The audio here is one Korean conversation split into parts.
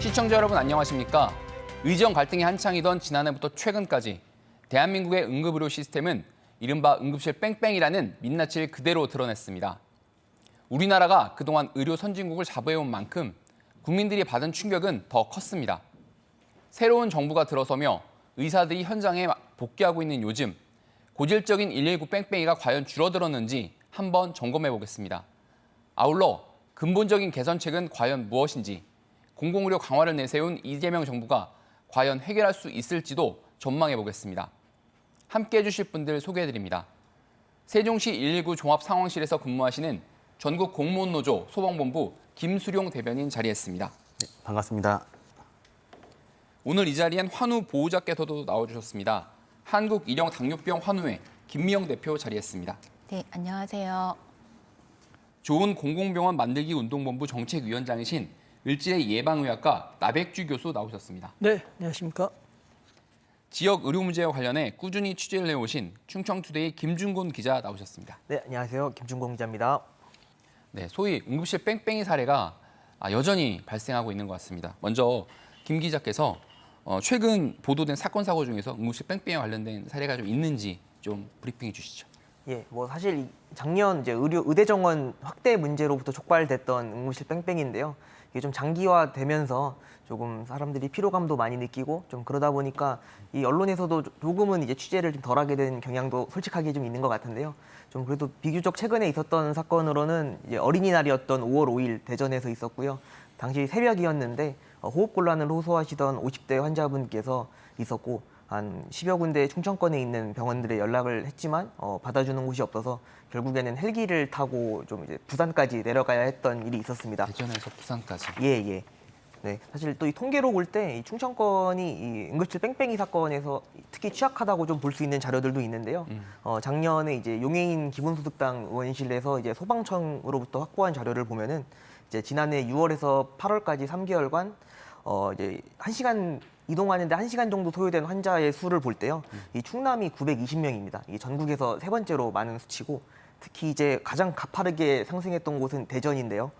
시청자 여러분 안녕하십니까? 의정 갈등이 한창이던 지난해부터 최근까지 대한민국의 응급의료 시스템은 이른바 응급실 뺑뺑이라는 민낯을 그대로 드러냈습니다. 우리나라가 그동안 의료 선진국을 자부해온 만큼 국민들이 받은 충격은 더 컸습니다. 새로운 정부가 들어서며 의사들이 현장에 복귀하고 있는 요즘 고질적인 119 뺑뺑이가 과연 줄어들었는지 한번 점검해 보겠습니다. 아울러 근본적인 개선책은 과연 무엇인지 공공의료 강화를 내세운 이재명 정부가 과연 해결할 수 있을지도 전망해 보겠습니다. 함께해 주실 분들 소개해 드립니다. 세종시 119 종합상황실에서 근무하시는 전국 공무원노조 소방본부 김수룡 대변인 자리했습니다. 네, 반갑습니다. 오늘 이 자리엔 환우 보호자께서도 나와주셨습니다. 한국일형당뇨병 환우회 김미영 대표 자리했습니다. 네, 안녕하세요. 좋은 공공병원 만들기 운동본부 정책위원장이신 을지대 예방의학과 나백주 교수 나오셨습니다. 네, 안녕하십니까. 지역 의료 문제와 관련해 꾸준히 취재를 해오신 충청투데이 김준곤 기자 나오셨습니다. 네, 안녕하세요. 김준공 기자입니다. 네, 소위 응급실 뺑뺑이 사례가 여전히 발생하고 있는 것 같습니다. 먼저 김 기자께서 최근 보도된 사건 사고 중에서 응급실 뺑뺑이와 관련된 사례가 좀 있는지 좀 브리핑해 주시죠. 예, 뭐 사실 작년 이제 의대 정원 확대 문제로부터 촉발됐던 응급실 뺑뺑이인데요. 이게 좀 장기화되면서 조금 사람들이 피로감도 많이 느끼고 좀 그러다 보니까 이 언론에서도 조금은 이제 취재를 좀 덜하게 된 경향도 솔직하게 좀 있는 것 같은데요. 좀 그래도 비교적 최근에 있었던 사건으로는 이제 어린이날이었던 5월 5일 대전에서 있었고요. 당시 새벽이었는데 호흡곤란을 호소하시던 50대 환자분께서 있었고 한 10여 군데 충청권에 있는 병원들에 연락을 했지만 받아주는 곳이 없어서 결국에는 헬기를 타고 좀 이제 부산까지 내려가야 했던 일이 있었습니다. 대전에서 부산까지. 예. 네, 사실 또 이 통계로 볼 때 이 충청권이 이 응급실 뺑뺑이 사건에서 특히 취약하다고 좀 볼 수 있는 자료들도 있는데요. 작년에 이제 용해인 기본소득당 의원실에서 이제 소방청으로부터 확보한 자료를 보면은 이제 지난해 6월에서 8월까지 3개월간 이제 1시간 이동하는데 1시간 정도 소요된 환자의 수를 볼 때요. 이 충남이 920명입니다. 이게 전국에서 세 번째로 많은 수치고 특히 이제 가장 가파르게 상승했던 곳은 대전인데요.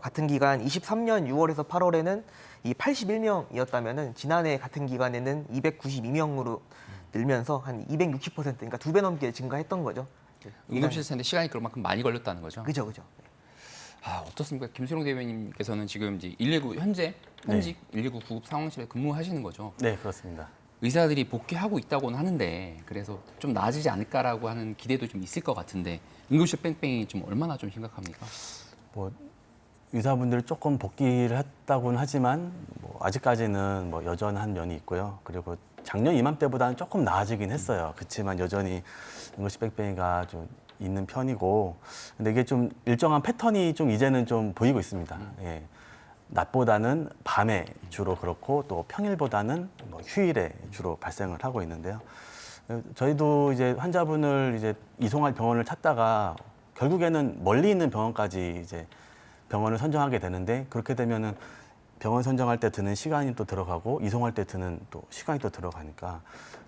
같은 기간 23년 6월에서 8월에는 이 81명이었다면은 지난해 같은 기간에는 292명으로 늘면서 한 260% 그러니까 2배 넘게 증가했던 거죠. 응급실 센데 시간이 그만큼 많이 걸렸다는 거죠. 그죠. 어떻습니까? 김수룡 대변인께서는 지금 이제 119 현직 119 구급 상황실에 근무하시는 거죠. 네, 그렇습니다. 의사들이 복귀하고 있다고는 하는데 그래서 좀 나아지지 않을까라고 하는 기대도 좀 있을 것 같은데 응급실 뺑뺑이 좀 얼마나 좀 심각합니까? 뭐 의사분들이 조금 복귀를 했다고는 하지만 뭐 아직까지는 뭐 여전한 면이 있고요. 그리고 작년 이맘때보다는 조금 나아지긴 했어요. 그렇지만 여전히 응급실 뺑뺑이가 좀 있는 편이고, 근데 이게 좀 일정한 패턴이 좀 이제는 좀 보이고 있습니다. 예. 낮보다는 밤에 주로 그렇고 또 평일보다는 뭐 휴일에 주로 발생을 하고 있는데요. 저희도 이제 환자분을 이제 이송할 병원을 찾다가 결국에는 멀리 있는 병원까지 이제 병원을 선정하게 되는데 그렇게 되면은 병원 선정할 때 드는 시간이 또 들어가고 이송할 때 드는 또 시간이 또 들어가니까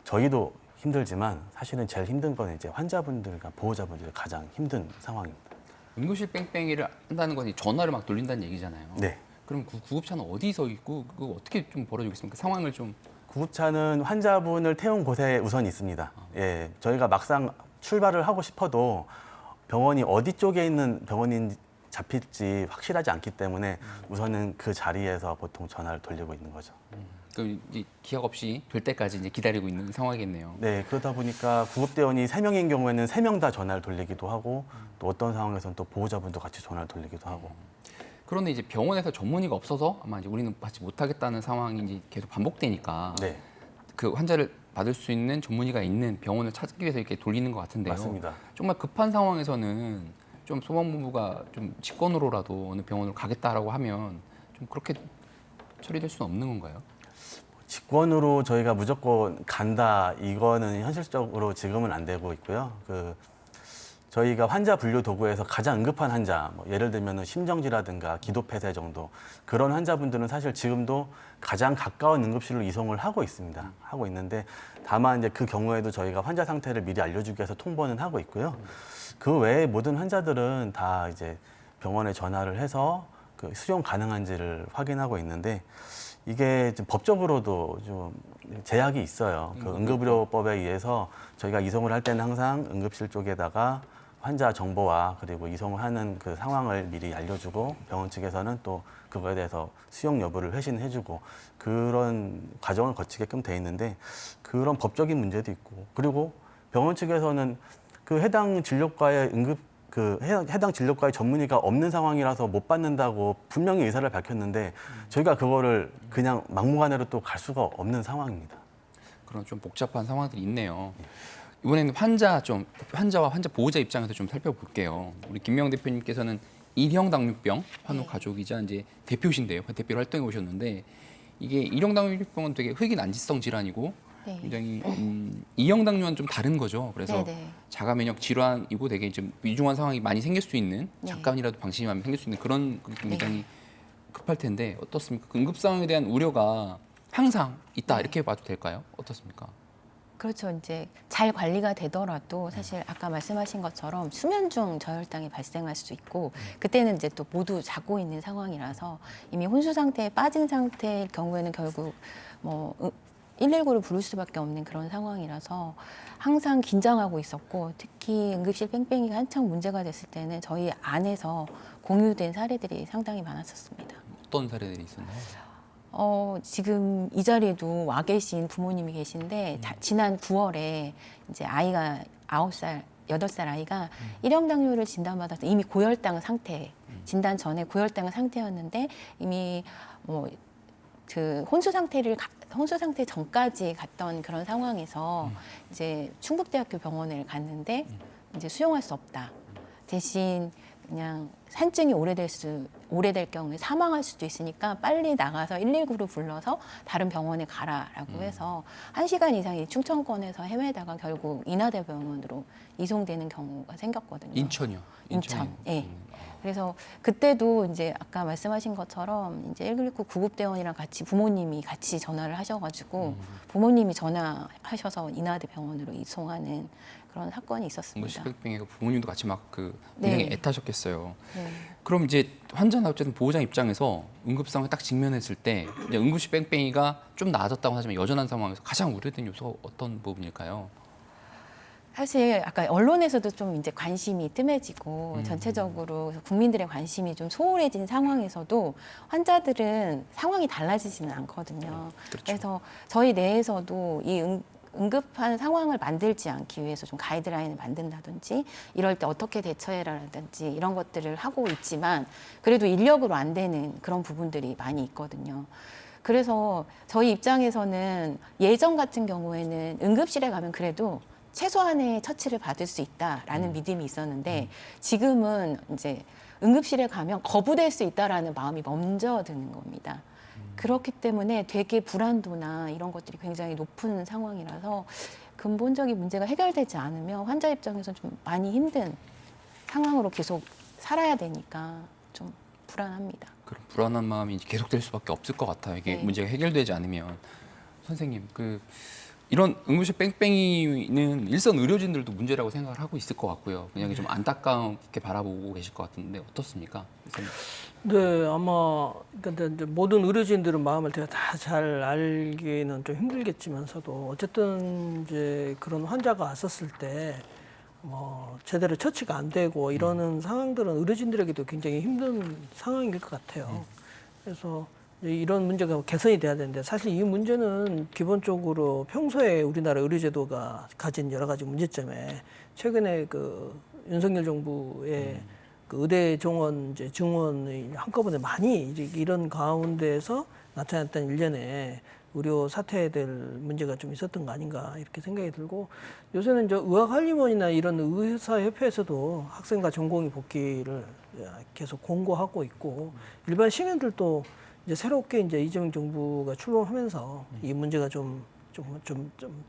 저희도 힘들지만 사실은 제일 힘든 건 이제 환자분들과 보호자분들이 가장 힘든 상황입니다. 응급실 뺑뺑이를 한다는 건 전화를 막 돌린다는 얘기잖아요. 네. 그럼 그 구급차는 어디서 있고 그거 어떻게 좀 벌어지고 있습니까? 상황을 좀. 구급차는 환자분을 태운 곳에 우선 있습니다. 예, 저희가 막상 출발을 하고 싶어도 병원이 어디 쪽에 있는 병원인지 잡힐지 확실하지 않기 때문에 우선은 그 자리에서 보통 전화를 돌리고 있는 거죠. 그 이제 기약 없이 될 때까지 이제 기다리고 있는 상황이겠네요. 네, 그러다 보니까 구급대원이 3명인 경우에는 3명 다 전화를 돌리기도 하고 또 어떤 상황에서는 또 보호자분도 같이 전화를 돌리기도 하고. 그런데 이제 병원에서 전문의가 없어서 아마 이제 우리는 받지 못하겠다는 상황이 이제 계속 반복되니까 네, 그 환자를 받을 수 있는 전문의가 있는 병원을 찾기 위해서 이렇게 돌리는 것 같은데요. 맞습니다. 정말 급한 상황에서는 좀 소방본부가 좀 직권으로라도 어느 병원으로 가겠다라고 하면 좀 그렇게 처리될 수는 없는 건가요? 직권으로 저희가 무조건 간다 이거는 현실적으로 지금은 안 되고 있고요. 저희가 환자 분류 도구에서 가장 응급한 환자, 뭐 예를 들면 심정지라든가 기도폐쇄 정도 그런 환자분들은 사실 지금도 가장 가까운 응급실로 이송을 하고 있습니다. 하고 있는데 다만 이제 그 경우에도 저희가 환자 상태를 미리 알려주기 위해서 통보는 하고 있고요. 그 외에 모든 환자들은 다 이제 병원에 전화를 해서 그 수용 가능한지를 확인하고 있는데 이게 좀 법적으로도 좀 제약이 있어요. 그 응급의료법에 의해서 저희가 이송을 할 때는 항상 응급실 쪽에다가 환자 정보와 그리고 이송을 하는 그 상황을 미리 알려주고 병원 측에서는 또 그거에 대해서 수용 여부를 회신해주고 그런 과정을 거치게끔 돼 있는데 그런 법적인 문제도 있고 그리고 병원 측에서는 그 해당 진료과의 해당 진료과의 전문의가 없는 상황이라서 못 받는다고 분명히 의사를 밝혔는데 저희가 그거를 그냥 막무가내로 또 갈 수가 없는 상황입니다. 그런 좀 복잡한 상황들이 있네요. 이번에는 환자와 환자 보호자 입장에서 좀 살펴볼게요. 우리 김명 대표님께서는 일형 당뇨병 환우 가족이자 이제 대표신데요. 대표로 활동해 오셨는데 이게 일형 당뇨병은 되게 흑인 안지성 질환이고 네. 굉장히 이형 당뇨와는 좀 다른 거죠. 그래서 네네. 자가 면역 질환이고 되게 좀 위중한 상황이 많이 생길 수 있는 네. 잠깐이라도 방심하면 생길 수 있는 그런 굉장히 급할 텐데 어떻습니까? 그 응급 상황에 대한 우려가 항상 있다 이렇게 봐도 될까요? 어떻습니까? 그렇죠. 이제 잘 관리가 되더라도 사실 아까 말씀하신 것처럼 수면 중 저혈당이 발생할 수 있고 그때는 이제 또 모두 자고 있는 상황이라서 이미 혼수 상태에 빠진 상태일 경우에는 결국 뭐 119를 부를 수밖에 없는 그런 상황이라서 항상 긴장하고 있었고 특히 응급실 뺑뺑이가 한창 문제가 됐을 때는 저희 안에서 공유된 사례들이 상당히 많았었습니다. 어떤 사례들이 있었나요? 지금 이 자리에도 와 계신 부모님이 계신데 지난 9월에 이제 아이가 9살, 8살 아이가 일형 당뇨를 진단받아서 이미 고혈당 상태, 진단 전에 고혈당 상태였는데 이미 그 혼수 상태 전까지 갔던 그런 상황에서 이제 충북대학교 병원을 갔는데 이제 수용할 수 없다. 대신 그냥 산증이 오래될 경우에 사망할 수도 있으니까 빨리 나가서 119로 불러서 다른 병원에 가라라고 해서 1시간 이상이 충청권에서 헤매다가 결국 인하대병원으로 이송되는 경우가 생겼거든요. 인천이요. 인천. 예. 그래서 그때도 이제 아까 말씀하신 것처럼 이제 119 구급대원이랑 같이 부모님이 같이 전화를 하셔가지고 부모님이 전화하셔서 인하대병원으로 이송하는 그런 사건이 있었습니다. 응급실뺑뺑이가 부모님도 같이 막 굉장히 네. 애타셨겠어요. 네. 그럼 이제 환자나 어쨌든 보호자 입장에서 응급 상황에 딱 직면했을 때 이제 응급실 뺑뺑이가 좀 나아졌다고 하지만 여전한 상황에서 가장 우려된 요소가 어떤 부분일까요? 사실 아까 언론에서도 좀 이제 관심이 뜸해지고 전체적으로 국민들의 관심이 좀 소홀해진 상황에서도 환자들은 상황이 달라지지는 않거든요. 그렇죠. 그래서 저희 내에서도 이 응급한 상황을 만들지 않기 위해서 좀 가이드라인을 만든다든지 이럴 때 어떻게 대처해라든지 이런 것들을 하고 있지만 그래도 인력으로 안 되는 그런 부분들이 많이 있거든요. 그래서 저희 입장에서는 예전 같은 경우에는 응급실에 가면 그래도 최소한의 처치를 받을 수 있다라는 믿음이 있었는데 지금은 이제 응급실에 가면 거부될 수 있다라는 마음이 먼저 드는 겁니다. 그렇기 때문에 되게 불안도나 이런 것들이 굉장히 높은 상황이라서 근본적인 문제가 해결되지 않으면 환자 입장에서 좀 많이 힘든 상황으로 계속 살아야 되니까 좀 불안합니다. 그런 불안한 마음이 계속될 수밖에 없을 것 같아요. 이게 네. 문제가 해결되지 않으면. 선생님, 이런 응급실 뺑뺑이는 일선 의료진들도 문제라고 생각을 하고 있을 것 같고요. 그냥 좀 안타깝게 바라보고 계실 것 같은데 어떻습니까? 선생님? 네, 아마 근데 이제 모든 의료진들은 마음을 제가 다 잘 알기는 좀 힘들겠지만서도 어쨌든 이제 그런 환자가 왔었을 때 제대로 처치가 안 되고 이러는 상황들은 의료진들에게도 굉장히 힘든 상황일 것 같아요. 그래서 이런 문제가 개선이 돼야 되는데 사실 이 문제는 기본적으로 평소에 우리나라 의료제도가 가진 여러 가지 문제점에 최근에 그 윤석열 정부의 그 의대 정원 이제 증원이 한꺼번에 많이 이제 이런 가운데서 나타났던 일련의 의료 사퇴될 문제가 좀 있었던 거 아닌가 이렇게 생각이 들고 요새는 이제 의학한림원이나 이런 의사협회에서도 학생과 전공의 복귀를 계속 공고하고 있고 일반 시민들도 이제 새롭게 이제 이재명 정부가 출범하면서 이 문제가 좀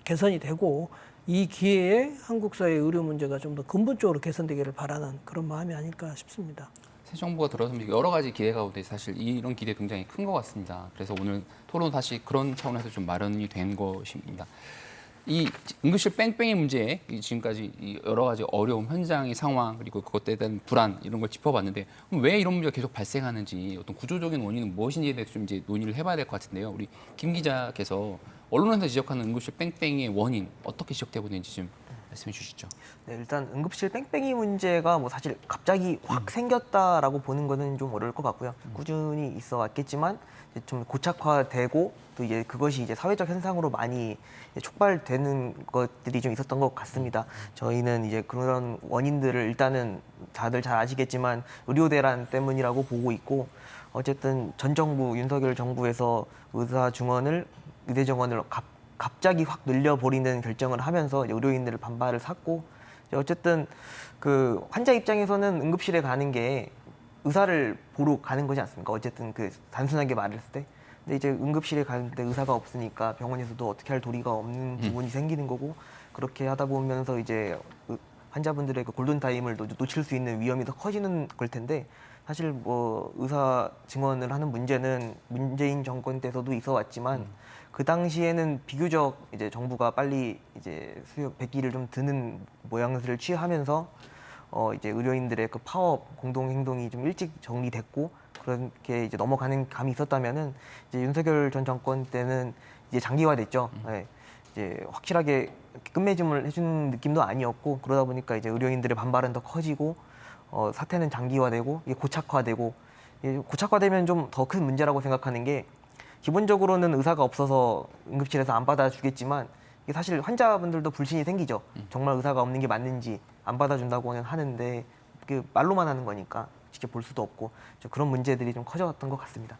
개선이 되고 이 기회에 한국 사회 의료 문제가 좀 더 근본적으로 개선되기를 바라는 그런 마음이 아닐까 싶습니다. 새 정부가 들어서 여러 가지 기대 가운데 사실 이런 기대 굉장히 큰 것 같습니다. 그래서 오늘 토론 다시 그런 차원에서 좀 마련이 된 것입니다. 이 응급실 뺑뺑이 문제에 지금까지 이 여러 가지 어려움, 현장의 상황 그리고 그것에 대한 불안 이런 걸 짚어봤는데 그럼 왜 이런 문제가 계속 발생하는지 어떤 구조적인 원인은 무엇인지에 대해서 좀 이제 논의를 해봐야 될 것 같은데요. 우리 김 기자께서 언론에서 지적하는 응급실 뺑뺑이의 원인 어떻게 지적되고 있는지 좀 말씀해 주시죠. 네, 일단 응급실 뺑뺑이 문제가 뭐 사실 갑자기 확 생겼다라고 보는 거는 좀 어려울 것 같고요. 꾸준히 있어 왔겠지만 이제 좀 고착화되고 또 이제 그것이 이제 사회적 현상으로 많이 촉발되는 것들이 좀 있었던 것 같습니다. 저희는 이제 그런 원인들을 일단은 다들 잘 아시겠지만 의료 대란 때문이라고 보고 있고 어쨌든 전 정부 윤석열 정부에서 의대 정원을 갑자기 확 늘려버리는 결정을 하면서 이제 의료인들을 반발을 샀고 이제 어쨌든 그 환자 입장에서는 응급실에 가는 게 의사를 보러 가는 거지 않습니까? 어쨌든 그 단순하게 말했을 때. 근데 이제 응급실에 가는데 의사가 없으니까 병원에서도 어떻게 할 도리가 없는 부분이 생기는 거고 그렇게 하다 보면서 이제 환자분들의 그 골든타임을 놓칠 수 있는 위험이 더 커지는 걸 텐데 사실 뭐 의사 증원을 하는 문제는 문재인 정권 때서도 있어 왔지만 그 당시에는 비교적 이제 정부가 빨리 이제 수요 백기를 좀 드는 모양새를 취하면서 이제 의료인들의 그 파업 공동 행동이 좀 일찍 정리됐고 그렇게 이제 넘어가는 감이 있었다면은 이제 윤석열 전 정권 때는 이제 장기화됐죠. 네. 이제 확실하게 끝맺음을 해주는 느낌도 아니었고 그러다 보니까 이제 의료인들의 반발은 더 커지고 사태는 장기화되고 이게 고착화되고 고착화되면 좀 더 큰 문제라고 생각하는 게 기본적으로는 의사가 없어서 응급실에서 안 받아주겠지만 이게 사실 환자분들도 불신이 생기죠. 정말 의사가 없는 게 맞는지 안 받아준다고는 하는데 그 말로만 하는 거니까 직접 볼 수도 없고 그런 문제들이 좀 커져왔던 것 같습니다.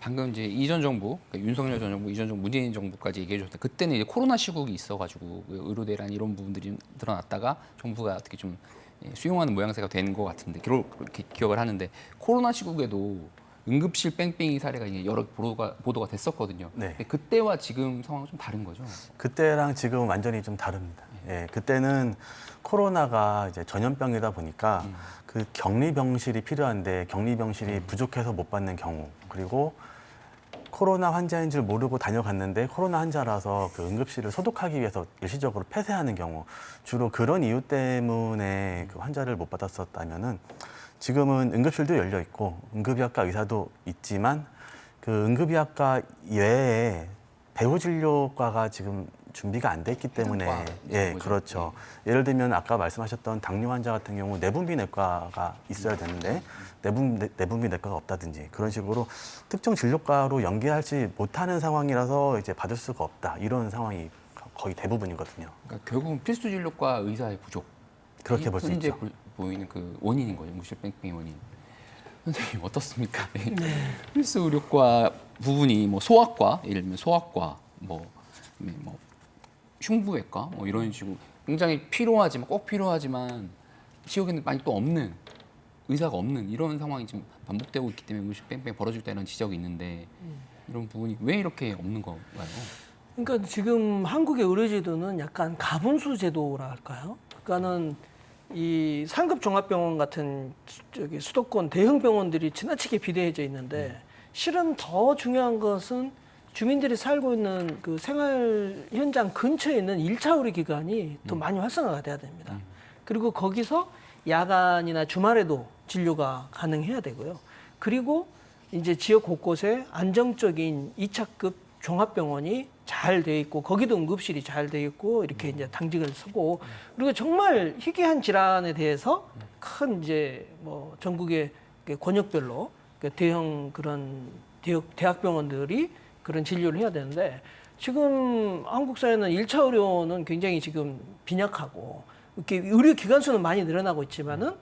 방금 이제 이전 정부, 그러니까 윤석열 전 정부, 이전 정부, 문재인 정부까지 얘기해 주셨는데 그때는 이제 코로나 시국이 있어가지고 의료 대란 이런 부분들이 드러났다가 정부가 어떻게 좀 수용하는 모양새가 된 것 같은데 그렇게 기억을 하는데 코로나 시국에도 응급실 뺑뺑이 사례가 이제 여러 보도가 됐었거든요. 네. 근데 그때와 지금 상황은 좀 다른 거죠. 그때랑 지금 완전히 좀 다릅니다. 예, 그때는 코로나가 이제 전염병이다 보니까 그 격리병실이 필요한데 격리병실이 부족해서 못 받는 경우 그리고 코로나 환자인 줄 모르고 다녀갔는데 코로나 환자라서 그 응급실을 소독하기 위해서 일시적으로 폐쇄하는 경우 주로 그런 이유 때문에 그 환자를 못 받았었다면은 지금은 응급실도 열려 있고 응급의학과 의사도 있지만 그 응급의학과 외에 배후진료과가 지금 준비가 안 돼 있기 때문에 예, 거죠. 그렇죠. 예를 들면 아까 말씀하셨던 당뇨 환자 같은 경우 내분비내과가 있어야 되는데 내분비내과가 없다든지 그런 식으로 특정 진료과로 연계하지 못하는 상황이라서 이제 받을 수가 없다 이런 상황이 거의 대부분이거든요. 그러니까 결국은 필수 진료과 의사의 부족. 그렇게 볼 수 현재 있죠. 보이는 그 원인인 거죠. 응급실 뺑뺑이 원인. 선생님 어떻습니까? 필수 의료과 부분이 뭐 소아과, 예를 들면 소아과, 뭐 흉부외과, 뭐 이런 식으로 굉장히 필요하지만 꼭 필요하지만 지역에는 많이 또 없는 의사가 없는 이런 상황이 지금 반복되고 있기 때문에 응급실 뺑뺑 벌어질 때 이런 지적이 있는데 이런 부분이 왜 이렇게 없는 건가요? 그러니까 지금 한국의 의료제도는 약간 가분수 제도라 할까요? 그러니까는 이 상급 종합병원 같은 저기 수도권 대형 병원들이 지나치게 비대해져 있는데 실은 더 중요한 것은 주민들이 살고 있는 그 생활 현장 근처에 있는 1차 의료 기관이 더 많이 활성화가 돼야 됩니다. 그리고 거기서 야간이나 주말에도 진료가 가능해야 되고요. 그리고 이제 지역 곳곳에 안정적인 2차급 종합병원이 잘 돼 있고 거기도 응급실이 잘 돼 있고 이렇게 이제 당직을 서고 그리고 정말 희귀한 질환에 대해서 큰 이제 뭐 전국의 권역별로 대형 그런 대학병원들이 그런 진료를 해야 되는데 지금 한국 사회는 1차 의료는 굉장히 지금 빈약하고 이렇게 의료 기관 수는 많이 늘어나고 있지만은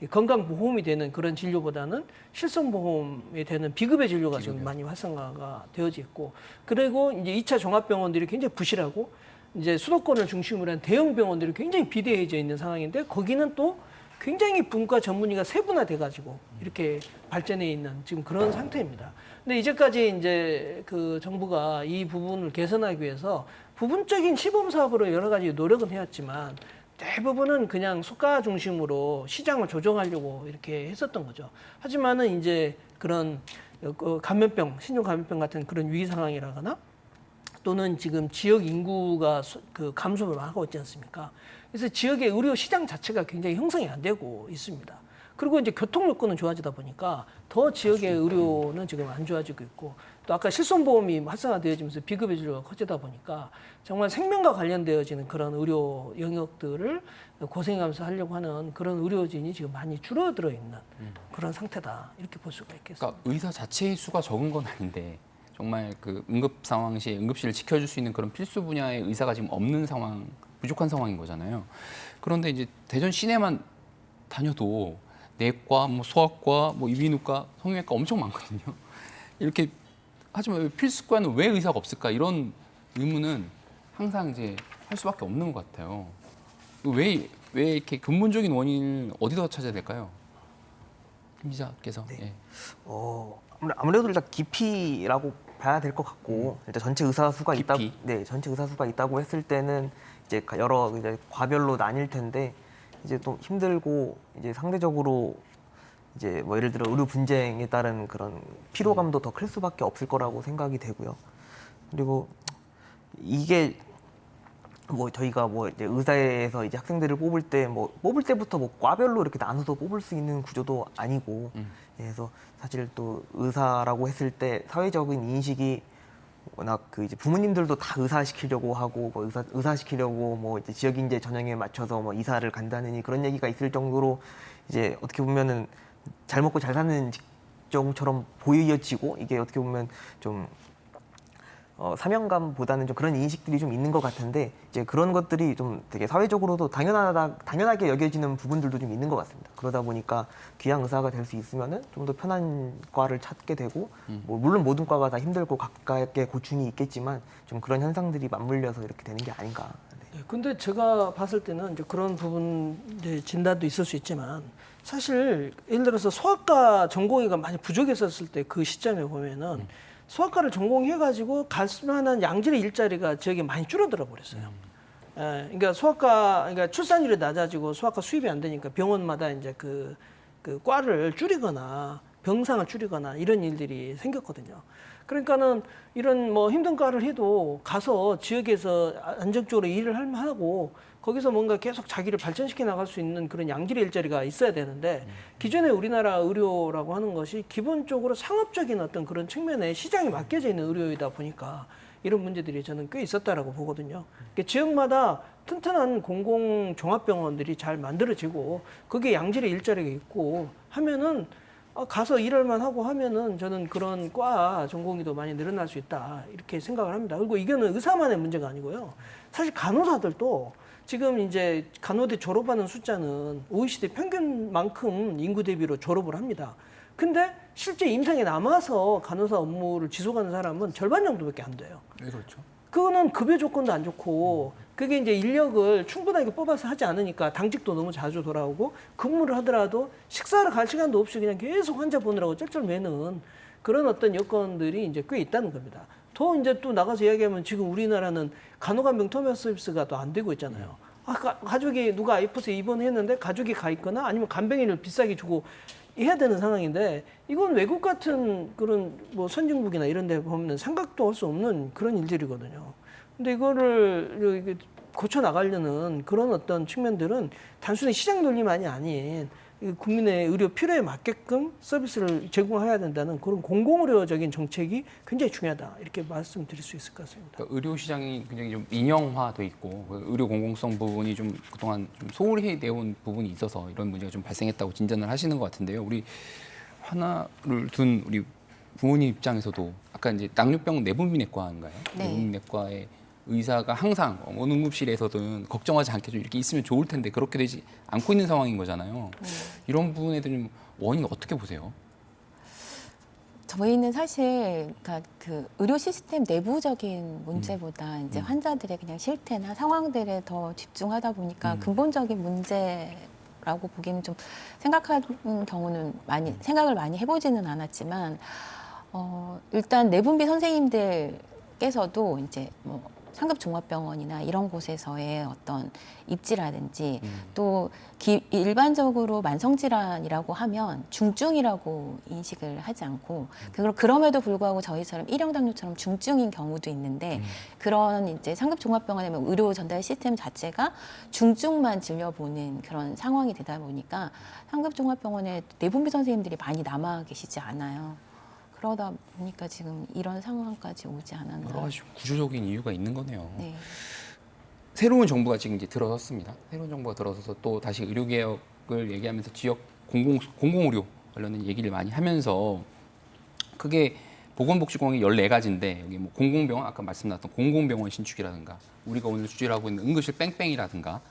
건강보험이 되는 그런 진료보다는 실손보험이 되는 비급여 진료가 지금 많이 활성화가 되어져 있고 그리고 이제 2차 종합병원들이 굉장히 부실하고 이제 수도권을 중심으로 한 대형 병원들이 굉장히 비대해져 있는 상황인데 거기는 또 굉장히 분과 전문의가 세분화돼 가지고 이렇게 발전해 있는 지금 그런 상태입니다. 근데 이제까지 이제 그 정부가 이 부분을 개선하기 위해서 부분적인 시범 사업으로 여러 가지 노력은 해왔지만 대부분은 그냥 수가 중심으로 시장을 조정하려고 이렇게 했었던 거죠. 하지만은 이제 그런 감염병, 신종 감염병 같은 그런 위기 상황이라거나 또는 지금 지역 인구가 그 감소를 하고 있지 않습니까? 그래서 지역의 의료 시장 자체가 굉장히 형성이 안 되고 있습니다. 그리고 이제 교통 여건은 좋아지다 보니까 더 지역의 의료는 지금 안 좋아지고 있고, 또 아까 실손보험이 활성화되어지면서 비급여 진료가 커지다 보니까 정말 생명과 관련되어지는 그런 의료 영역들을 고생하면서 하려고 하는 그런 의료진이 지금 많이 줄어들어 있는 그런 상태다, 이렇게 볼 수가 있겠습니다. 그러니까 의사 자체의 수가 적은 건 아닌데 정말 그 응급 상황 시에 응급실을 지켜줄 수 있는 그런 필수 분야의 의사가 지금 없는 상황, 부족한 상황인 거잖아요. 그런데 이제 대전 시내만 다녀도 내과, 뭐 소아과, 뭐 이비인후과, 성형외과 엄청 많거든요. 이렇게 하지만 필수과는 왜 의사가 없을까, 이런 의문은 항상 이제 할 수밖에 없는 것 같아요. 왜 이렇게 근본적인 원인을 어디서 찾아야 될까요? 김 기자께서. 네. 예. 아무래도 일단 기피라고 봐야 될 것 같고, 일단 전체 의사 수가 있다. 기피? 네, 전체 의사 수가 있다고 했을 때는 이제 여러 이제 과별로 나뉠 텐데, 이제 또 힘들고 이제 상대적으로 이제 뭐 예를 들어 의료 분쟁에 따른 그런 피로감도 더 클 수밖에 없을 거라고 생각이 되고요. 그리고 이게 뭐 저희가 뭐 이제 의사에서 이제 학생들을 뽑을 때 뭐 뽑을 때부터 뭐 과별로 이렇게 나눠서 뽑을 수 있는 구조도 아니고, 그래서 사실 또 의사라고 했을 때 사회적인 인식이 워낙 그 이제 부모님들도 다 의사 시키려고 하고, 뭐 의사 시키려고 뭐 이제 지역 인재 전형에 맞춰서 뭐 이사를 간다느니 그런 얘기가 있을 정도로 이제 어떻게 보면은 잘 먹고 잘 사는 직종처럼 보여지고, 이게 어떻게 보면 좀 사명감보다는 좀 그런 인식들이 좀 있는 것 같은데, 이제 그런 것들이 좀 되게 사회적으로도 당연하게 여겨지는 부분들도 좀 있는 것 같습니다. 그러다 보니까 귀향 의사가 될 수 있으면은 좀 더 편한 과를 찾게 되고, 뭐 물론 모든 과가 다 힘들고 각각의 고충이 있겠지만 좀 그런 현상들이 맞물려서 이렇게 되는 게 아닌가. 네. 네, 근데 제가 봤을 때는 이제 그런 부분 이제 진단도 있을 수 있지만, 사실 예를 들어서 소아과 전공의가 많이 부족했었을 때 그 시점에 보면은 소아과를 전공해가지고 갈 만한 양질의 일자리가 지역에 많이 줄어들어 버렸어요. 예, 그러니까 그러니까 출산율이 낮아지고 소아과 수입이 안 되니까 병원마다 이제 그 과를 줄이거나 병상을 줄이거나 이런 일들이 생겼거든요. 그러니까는 이런 뭐 힘든 과를 해도 가서 지역에서 안정적으로 일을 하고 거기서 뭔가 계속 자기를 발전시켜 나갈 수 있는 그런 양질의 일자리가 있어야 되는데, 기존의 우리나라 의료라고 하는 것이 기본적으로 상업적인 어떤 그런 측면에 시장에 맡겨져 있는 의료이다 보니까 이런 문제들이 저는 꽤 있었다라고 보거든요. 그러니까 지역마다 튼튼한 공공 종합병원들이 잘 만들어지고 거기에 양질의 일자리가 있고 하면은 가서 일할만 하고 하면은 저는 그런 과 전공의도 많이 늘어날 수 있다, 이렇게 생각을 합니다. 그리고 이거는 의사만의 문제가 아니고요. 사실 간호사들도 지금 이제 간호대 졸업하는 숫자는 OECD 평균만큼 인구 대비로 졸업을 합니다. 근데 실제 임상에 남아서 간호사 업무를 지속하는 사람은 절반 정도밖에 안 돼요. 왜 그렇죠? 그거는 급여 조건도 안 좋고, 그게 이제 인력을 충분하게 뽑아서 하지 않으니까 당직도 너무 자주 돌아오고, 근무를 하더라도 식사를 갈 시간도 없이 그냥 계속 환자 보느라고 쩔쩔매는 그런 어떤 여건들이 이제 꽤 있다는 겁니다. 더 이제 또 나가서 이야기하면 지금 우리나라는 간호간병 투명 서비스가 또 안 되고 있잖아요. 가족이 누가 아이퍼스 입원했는데 가족이 가 있거나 아니면 간병인을 비싸게 주고 해야 되는 상황인데, 이건 외국 같은 그런 뭐 선진국이나 이런 데 보면 생각도 할 수 없는 그런 일들이거든요. 근데 이거를 고쳐 나가려는 그런 어떤 측면들은 단순히 시장 논리만이 아닌 국민의 의료 필요에 맞게끔 서비스를 제공해야 된다는 그런 공공의료적인 정책이 굉장히 중요하다, 이렇게 말씀드릴 수 있을 것 같습니다. 그러니까 의료 시장이 굉장히 좀 인형화돼 있고 의료 공공성 부분이 좀 그동안 좀 소홀히 내온 부분이 있어서 이런 문제가 좀 발생했다고 진단을 하시는 것 같은데요. 우리 하나를 둔 우리 부모님 입장에서도 아까 이제 낙류병 내분비내과인가요? 네. 내분비내과의 의사가 항상 어느 응급실에서든 걱정하지 않게 좀 이렇게 있으면 좋을 텐데 그렇게 되지 않고 있는 상황인 거잖아요. 이런 부분에 대한 원인 어떻게 보세요? 저희는 사실 그러니까 그 의료 시스템 내부적인 문제보다 이제 환자들의 그냥 실태나 상황들에 더 집중하다 보니까 근본적인 문제라고 보기에는 좀 생각하는 경우는 생각을 많이 해보지는 않았지만, 일단 내분비 선생님들께서도 이제 뭐 상급 종합병원이나 이런 곳에서의 어떤 입지라든지 또 일반적으로 만성질환이라고 하면 중증이라고 인식을 하지 않고 그럼에도 불구하고 저희처럼 1형 당뇨처럼 중증인 경우도 있는데 그런 이제 상급 종합병원의 의료 전달 시스템 자체가 중증만 진료보는 그런 상황이 되다 보니까 상급 종합병원에 내분비 선생님들이 많이 남아 계시지 않아요. 그러다 보니까 지금 이런 상황까지 오지 않았나. 여러 가지 구조적인 이유가 있는 거네요. 네. 새로운 정부가 지금 이제 들어섰습니다. 새로운 정부가 들어서서 또 다시 의료개혁을 얘기하면서 지역 공공의료 관련된 얘기를 많이 하면서 그게 보건복지공약이 14가지인데 여기 뭐 공공병원 아까 말씀나왔던 공공병원 신축이라든가 우리가 오늘 주제로 하고 있는 응급실 뺑뺑이라든가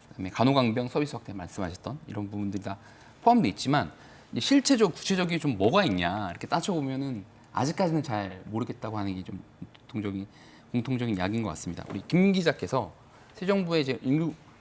그다음에 간호강병 서비스 확대 말씀하셨던 이런 부분들이 다 포함되어 있지만 이제 실체적 구체적인 좀 뭐가 있냐 이렇게 따져보면은 아직까지는 잘 모르겠다고 하는 게 좀 공통적인 이야기인 것 같습니다. 우리 김 기자께서 새 정부의 이제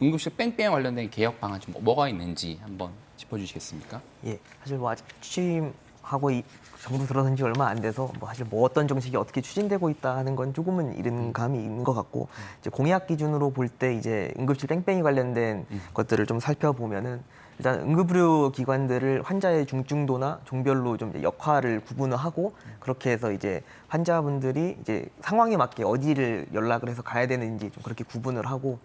응급실 뺑뺑 관련된 개혁 방안 좀 뭐가 있는지 한번 짚어주시겠습니까? 예, 사실 뭐 아직 취임하고 이 정부 들어선 지 얼마 안 돼서 뭐 사실 뭐 어떤 정책이 어떻게 추진되고 있다 하는 건 조금은 이른 감이 있는 것 같고 이제 공약 기준으로 볼 때 이제 응급실 뺑뺑이 관련된 것들을 좀 살펴보면은 일단 응급의료 기관들을 환자의 중증도나 종별로 좀 이제 역할을 구분을 하고 그렇게 해서 이제 환자분들이 이제 상황에 맞게 어디를 연락을 해서 가야 되는지 좀 그렇게 구분을 하고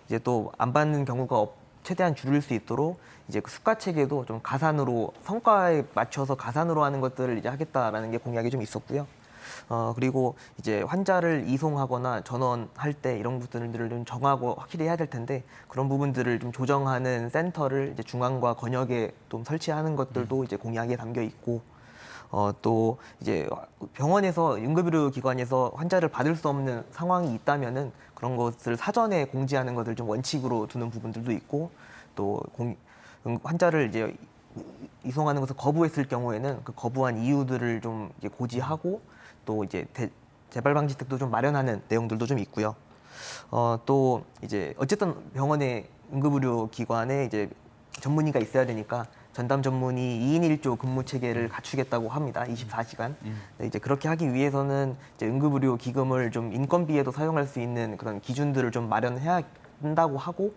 이제 또 안 받는 경우가 최대한 줄일 수 있도록 이제 그 수가 체계도 좀 가산으로 성과에 맞춰서 가산으로 하는 것들을 이제 하겠다라는 게 공약이 좀 있었고요. 그리고 이제 환자를 이송하거나 전원할 때 이런 부분들을 좀 정하고 확실히 해야 될 텐데 그런 부분들을 좀 조정하는 센터를 이제 중앙과 권역에 좀 설치하는 것들도 이제 공약에 담겨 있고 또 이제 병원에서 응급의료 기관에서 환자를 받을 수 없는 상황이 있다면은 그런 것을 사전에 공지하는 것을 좀 원칙으로 두는 부분들도 있고 또 환자를 이제 이송하는 것을 거부했을 경우에는 그 거부한 이유들을 좀 이제 고지하고 또 이제 재발 방지책도 좀 마련하는 내용들도 좀 있고요. 또 이제 어쨌든 병원의 응급의료 기관에 이제 전문의가 있어야 되니까 전담 전문의 2인 1조 근무 체계를 갖추겠다고 합니다. 24시간. 네, 이제 그렇게 하기 위해서는 이제 응급의료 기금을 좀 인건비에도 사용할 수 있는 그런 기준들을 좀 마련해야 한다고 하고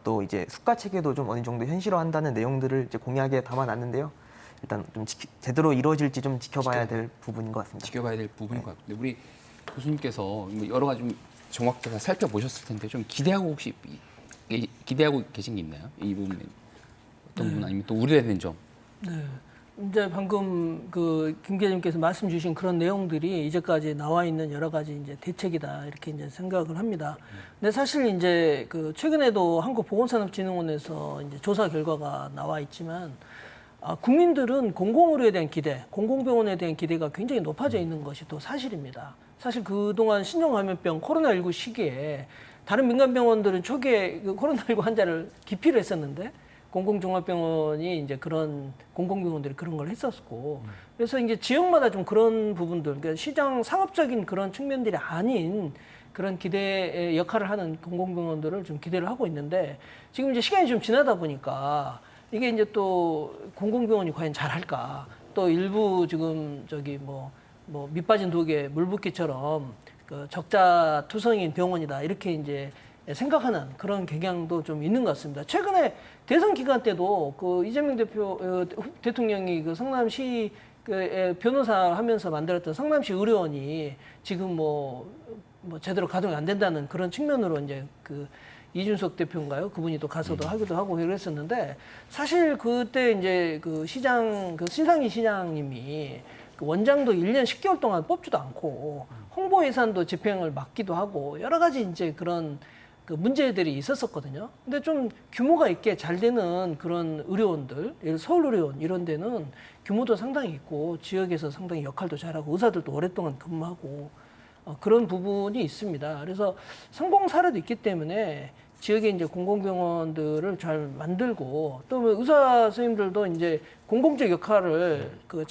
또 이제 수가 체계도 좀 어느 정도 현실화한다는 내용들을 이제 공약에 담아놨는데요. 일단 좀 제대로 이루어질지 좀 지켜봐야 될 부분인 것 같습니다. 지켜봐야 될 부분인 것 같은데 우리 교수님께서 여러 가지 좀 정확하게 살펴보셨을 텐데 좀 기대하고 혹시 기대하고 계신 게 있나요? 이 부분에 어떤 부분 아니면 또 우려되는 점? 네. 이제 방금 그 김 기자님께서 말씀 주신 그런 내용들이 이제까지 나와 있는 여러 가지 이제 대책이다 이렇게 이제 생각을 합니다. 근데 사실 이제 그 최근에도 한국보건산업진흥원에서 이제 조사 결과가 나와 있지만 국민들은 공공의료에 대한 기대, 공공병원에 대한 기대가 굉장히 높아져 있는 것이 또 사실입니다. 사실 그동안 신종감염병 코로나19 시기에 다른 민간병원들은 초기에 그 코로나19 환자를 기피를 했었는데 공공종합병원이 이제 그런 공공병원들이 그런 걸 했었고 그래서 이제 지역마다 좀 그런 부분들, 그러니까 시장 상업적인 그런 측면들이 아닌 그런 기대의 역할을 하는 공공병원들을 좀 기대를 하고 있는데 지금 이제 시간이 좀 지나다 보니까 이게 이제 또 공공병원이 과연 잘할까? 또 일부 지금 저기 뭐 밑빠진 독에 물 붓기처럼 그 적자 투성인 병원이다 이렇게 이제 생각하는 그런 경향도 좀 있는 것 같습니다. 최근에 대선 기간 때도 그 이재명 대통령이 그 성남시 그 변호사 하면서 만들었던 성남시 의료원이 지금 뭐 제대로 가동이 안 된다는 그런 측면으로 이제 그 이준석 대표인가요? 그분이 또 가서도 하기도 하고 그랬었는데 사실 그때 이제 그 시장 그 신상희 시장님이 그 원장도 1년 10개월 동안 뽑지도 않고 홍보 예산도 집행을 맡기도 하고 여러 가지 이제 그런 그 문제들이 있었었거든요. 근데 좀 규모가 있게 잘 되는 그런 의료원들, 예를 서울의료원 이런 데는 규모도 상당히 있고 지역에서 상당히 역할도 잘하고 의사들도 오랫동안 근무하고 그런 부분이 있습니다. 그래서 성공 사례도 있기 때문에 지역에 이제 공공병원들을 잘 만들고 또 의사 선생님들도 이제 공공적 역할을 그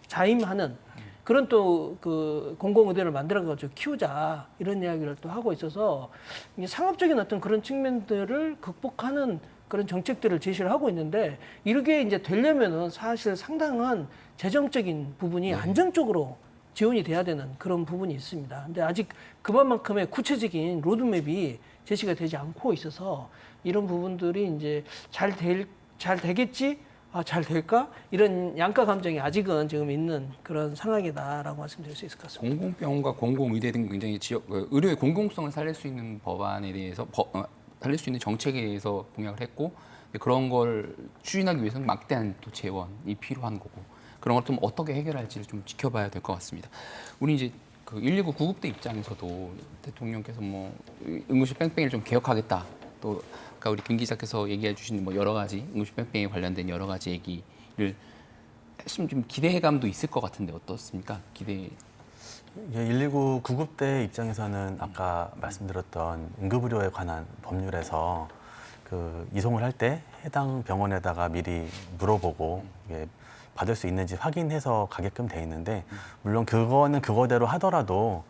자임하는 그런 또 그 공공의대를 만들어가지고 키우자 이런 이야기를 또 하고 있어서 이게 상업적인 어떤 그런 측면들을 극복하는 그런 정책들을 제시를 하고 있는데 이렇게 이제 되려면은 사실 상당한 재정적인 부분이 안정적으로 지원이 돼야 되는 그런 부분이 있습니다. 근데 아직 그만큼의 구체적인 로드맵이 제시가 되지 않고 있어서 이런 부분들이 이제 잘 되겠지? 잘 될까? 이런 양가 감정이 아직은 지금 있는 그런 상황이다라고 말씀드릴 수 있을 것 같습니다. 공공병원과 공공의대 등 굉장히 의료의 공공성을 살릴 수 있는 법안에 대해서 살릴 수 있는 정책에 대해서 공약을 했고 그런 걸 추진하기 위해서는 막대한 또 재원이 필요한 거고 그런 걸 좀 어떻게 해결할지를 좀 지켜봐야 될 것 같습니다. 우리 이제 그 119 구급대 입장에서도 대통령께서 뭐 응급실 뺑뺑이를 좀 개혁하겠다. 또 아까 우리 김 기자께서 얘기해 주신 뭐 여러 가지 응급실 뺑뺑이에 관련된 여러 가지 얘기를 했으면 좀 기대감도 있을 것 같은데 어떻습니까? 기대. 119 구급대 입장에서는 아까 말씀드렸던 응급의료에 관한 법률에서 그 이송을 할 때 해당 병원에다가 미리 물어보고 이게 받을 수 있는지 확인해서 가게끔 돼 있는데 물론 그거는 그거대로 하더라도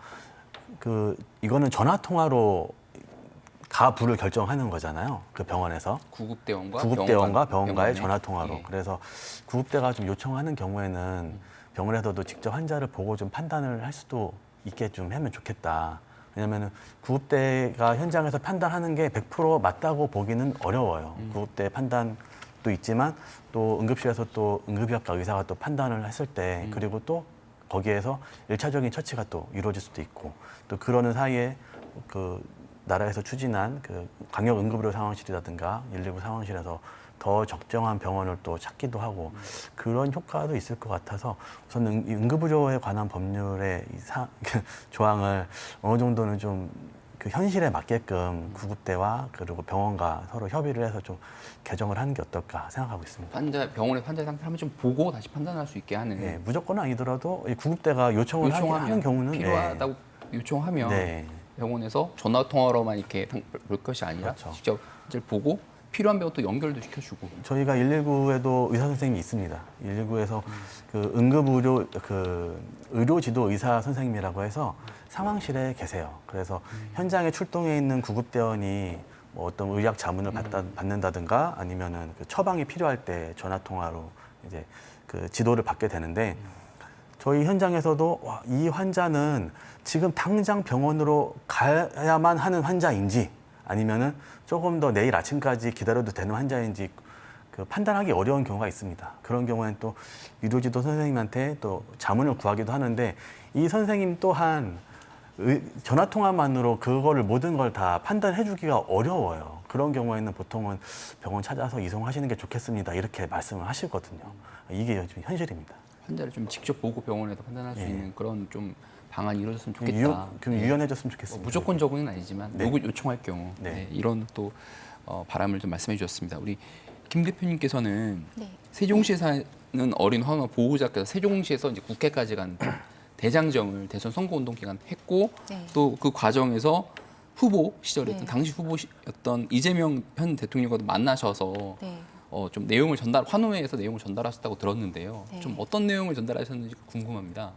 이거는 전화 통화로 가부를 결정하는 거잖아요. 그 병원에서 구급대원과 병원과의 전화 통화로. 예. 그래서 구급대가 좀 요청하는 경우에는 병원에서도 직접 환자를 보고 좀 판단을 할 수도 있게 좀 하면 좋겠다. 왜냐하면 구급대가 현장에서 판단하는 게 100% 맞다고 보기는 어려워요. 구급대 판단도 있지만 또 응급실에서 또 응급의학과 의사가 또 판단을 했을 때 그리고 또 거기에서 1차적인 처치가 또 이루어질 수도 있고 또 그러는 사이에 그 나라에서 추진한 그 광역 응급의료 상황실이라든가 119 상황실에서 더 적정한 병원을 또 찾기도 하고 그런 효과도 있을 것 같아서 우선 응급의료에 관한 법률의 조항을 어느 정도는 좀 그 현실에 맞게끔 구급대와 그리고 병원과 서로 협의를 해서 좀 개정을 하는 게 어떨까 생각하고 있습니다. 병원의 환자 상태를 한번 좀 보고 다시 판단할 수 있게 하는. 네, 무조건 아니더라도 이 구급대가 요청을 하는 경우는 필요하다고 요청하면 네. 병원에서 전화 통화로만 이렇게 볼 것이 아니라 그렇죠. 직접 이제 보고 필요한 병원 또 연결도 시켜주고. 저희가 119에도 의사 선생님이 있습니다. 119에서 그 응급의료 의료지도 의사 선생님이라고 해서 상황실에 계세요. 그래서 현장에 출동해 있는 구급대원이 뭐 어떤 의학 자문을 받는다든가 아니면은 그 처방이 필요할 때 전화 통화로 이제 그 지도를 받게 되는데 저희 현장에서도 와, 이 환자는 지금 당장 병원으로 가야만 하는 환자인지 아니면은 조금 더 내일 아침까지 기다려도 되는 환자인지 그 판단하기 어려운 경우가 있습니다. 그런 경우에는 또 의료지도 선생님한테 또 자문을 구하기도 하는데 이 선생님 또한 전화 통화만으로 그거를 모든 걸 다 판단해 주기가 어려워요. 그런 경우에는 보통은 병원 찾아서 이송하시는 게 좋겠습니다. 이렇게 말씀을 하시거든요. 이게 요즘 현실입니다. 환자를 좀 직접 보고 병원에서 판단할 수 예. 있는 그런 좀 방안이 이루어졌으면 좋겠다. 좀 유연해졌으면 좋겠습니다. 무조건적은 아니지만 네. 요청할 경우 네. 이런 또 바람을 좀 말씀해 주셨습니다. 우리 김 대표님께서는 네. 세종시에 사는 어린 환우 보호자께서 세종시에서 이제 국회까지 간 대장정을 대선 선거운동 기간 했고 네. 또 그 과정에서 후보 시절이었던 네. 당시 후보였던 이재명 현 대통령과도 만나셔서 네. 좀 환호회에서 내용을 전달하셨다고 들었는데요. 네. 좀 어떤 내용을 전달하셨는지 궁금합니다.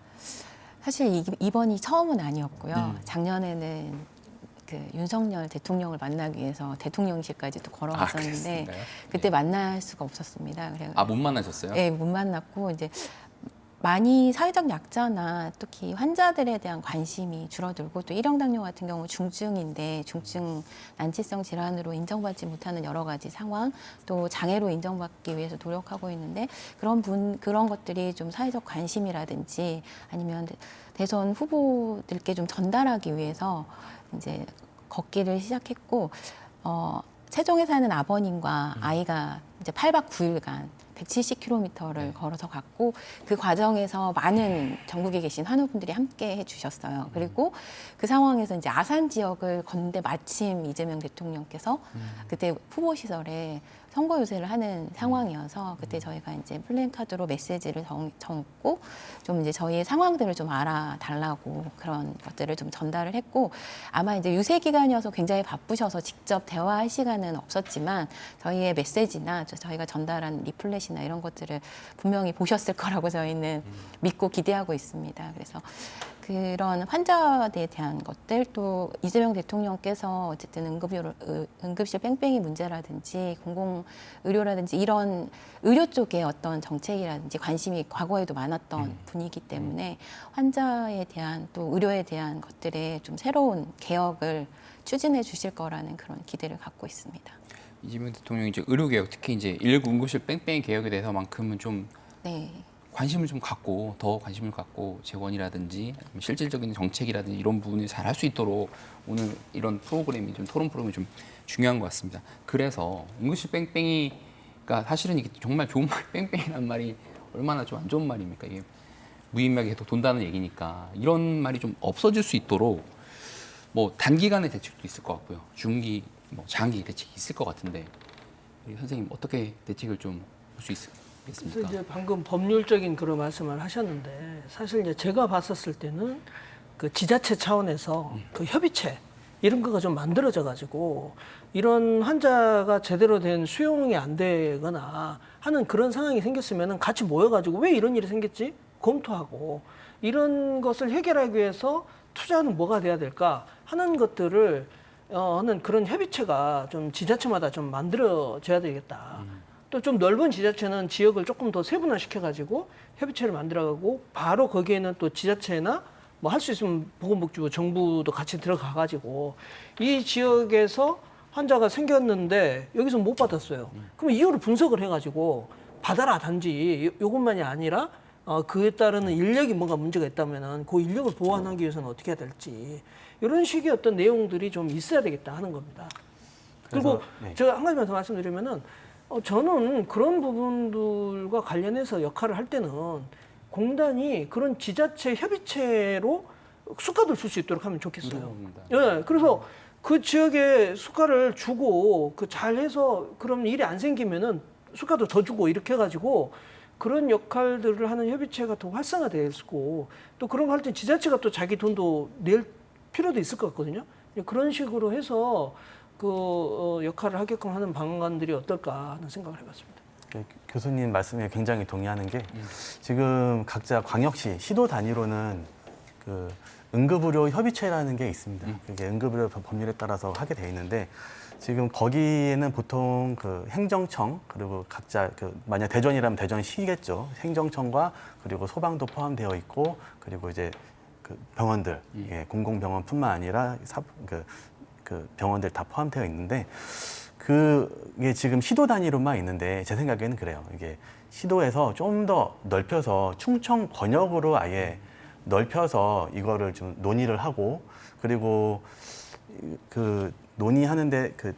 사실 이번이 처음은 아니었고요. 음. 작년에는 그 윤석열 대통령을 만나기 위해서 대통령실까지 또 걸어갔었는데 그랬습니까요? 그때 만날 수가 없었습니다. 그래 못 만나셨어요? 네, 못 만났고 이제 많이 사회적 약자나 특히 환자들에 대한 관심이 줄어들고 또 일형당뇨 같은 경우 중증인데 중증 난치성 질환으로 인정받지 못하는 여러 가지 상황 또 장애로 인정받기 위해서 노력하고 있는데 그런 것들이 좀 사회적 관심이라든지 아니면 대선 후보들께 좀 전달하기 위해서 이제 걷기를 시작했고 세종에 사는 아버님과 아이가 이제 8박 9일간 170km를 걸어서 갔고 그 과정에서 많은 전국에 계신 환우분들이 함께 해주셨어요. 그리고 그 상황에서 이제 아산 지역을 걷는데 마침 이재명 대통령께서 그때 후보 시절에 선거 유세를 하는 상황이어서 그때 저희가 이제 플랜카드로 메시지를 적고 좀 이제 저희의 상황들을 좀 알아달라고 그런 것들을 좀 전달을 했고 아마 이제 유세 기간이어서 굉장히 바쁘셔서 직접 대화할 시간은 없었지만 저희의 메시지나 저희가 전달한 리플렛이나 이런 것들을 분명히 보셨을 거라고 저희는 믿고 기대하고 있습니다. 그래서 그런 환자에 대한 것들 또 이재명 대통령께서 어쨌든 응급실 뺑뺑이 문제라든지 공공의료라든지 이런 의료 쪽에 어떤 정책이라든지 관심이 과거에도 많았던 분이기 때문에 환자에 대한 또 의료에 대한 것들에 좀 새로운 개혁을 추진해 주실 거라는 그런 기대를 갖고 있습니다. 이재명 대통령이 이제 의료개혁, 특히 이제 119 응급실 뺑뺑이 개혁에 대해서만큼은 좀 네. 관심을 좀 갖고 더 관심을 갖고 재원이라든지 실질적인 정책이라든지 이런 부분을 잘 할 수 있도록 오늘 이런 프로그램이 좀 토론 프로그램이 좀 중요한 것 같습니다. 그래서 응급실 뺑뺑이가 사실은 이게 정말 좋은 말, 뺑뺑이라는 말이 얼마나 좀 안 좋은 말입니까? 이게 무의미하게 계속 돈다는 얘기니까 이런 말이 좀 없어질 수 있도록 뭐 단기간의 대책도 있을 것 같고요, 중기, 뭐 장기 대책이 있을 것 같은데 우리 선생님 어떻게 대책을 좀 볼 수 있을까요? 그래서 이제 방금 법률적인 그런 말씀을 하셨는데 사실 이제 제가 봤었을 때는 그 지자체 차원에서 그 협의체 이런 거가 좀 만들어져 가지고 이런 환자가 제대로 된 수용이 안 되거나 하는 그런 상황이 생겼으면은 같이 모여 가지고 왜 이런 일이 생겼지 검토하고 이런 것을 해결하기 위해서 투자는 뭐가 돼야 될까 하는 것들을 하는 그런 협의체가 좀 지자체마다 좀 만들어져야 되겠다. 또 좀 넓은 지자체는 지역을 조금 더 세분화시켜가지고 협의체를 만들어가고 바로 거기에는 또 지자체나 뭐 할 수 있으면 보건복지부, 정부도 같이 들어가가지고 이 지역에서 환자가 생겼는데 여기서 못 받았어요. 그럼 이유를 분석을 해가지고 받아라 단지 요것만이 아니라 그에 따르는 인력이 뭔가 문제가 있다면은 그 인력을 보완하기 위해서는 어떻게 해야 될지 이런 식의 어떤 내용들이 좀 있어야 되겠다 하는 겁니다. 그리고 그래서, 네. 제가 제가 한 가지만 더 말씀드리면은 저는 그런 부분들과 관련해서 역할을 할 때는 공단이 그런 지자체 협의체로 수가를 줄 수 있도록 하면 좋겠어요. 예, 그래서 그 지역에 수가를 주고 그 잘해서 그럼 일이 안 생기면은 수가도 더 주고 이렇게 해가지고 그런 역할들을 하는 협의체가 더 활성화되고 또 그런 거 할 때 지자체가 또 자기 돈도 낼 필요도 있을 것 같거든요. 그런 식으로 해서 역할을 하게끔 하는 방안들이 어떨까 하는 생각을 해봤습니다. 교수님 말씀에 굉장히 동의하는 게 지금 각자 광역시, 시도 단위로는 그 응급의료 협의체라는 게 있습니다. 그게 응급의료 법률에 따라서 하게 돼 있는데 지금 거기에는 보통 그 행정청 그리고 각자 만약 대전이라면 대전시겠죠. 행정청과 그리고 소방도 포함되어 있고 그리고 이제 그 병원들, 예, 공공병원뿐만 아니라 그 병원들 다 포함되어 있는데 그게 지금 시도 단위로만 있는데 제 생각에는 그래요. 이게 시도에서 좀 더 넓혀서 충청 권역으로 아예 넓혀서 이거를 좀 논의를 하고 그리고 그 논의하는데 그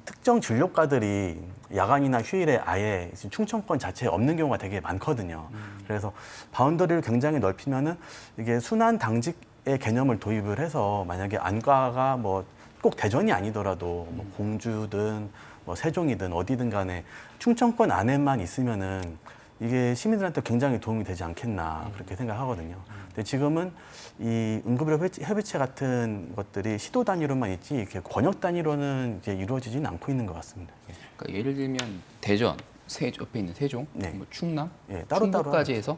특정 진료과들이 야간이나 휴일에 아예 충청권 자체에 없는 경우가 되게 많거든요. 그래서 바운더리를 굉장히 넓히면은 이게 순환 당직의 개념을 도입을 해서 만약에 안과가 뭐 꼭 대전이 아니더라도 뭐 공주든 뭐 세종이든 어디든 간에 충청권 안에만 있으면은 이게 시민들한테 굉장히 도움이 되지 않겠나 그렇게 생각하거든요. 근데 지금은 이 응급의료 협의체 같은 것들이 시도 단위로만 있지 이렇게 권역 단위로는 이제 이루어지지는 않고 있는 것 같습니다. 예. 그러니까 예를 들면 대전, 옆에 있는 세종, 네. 뭐 충남, 예, 따로따로 충북까지 해서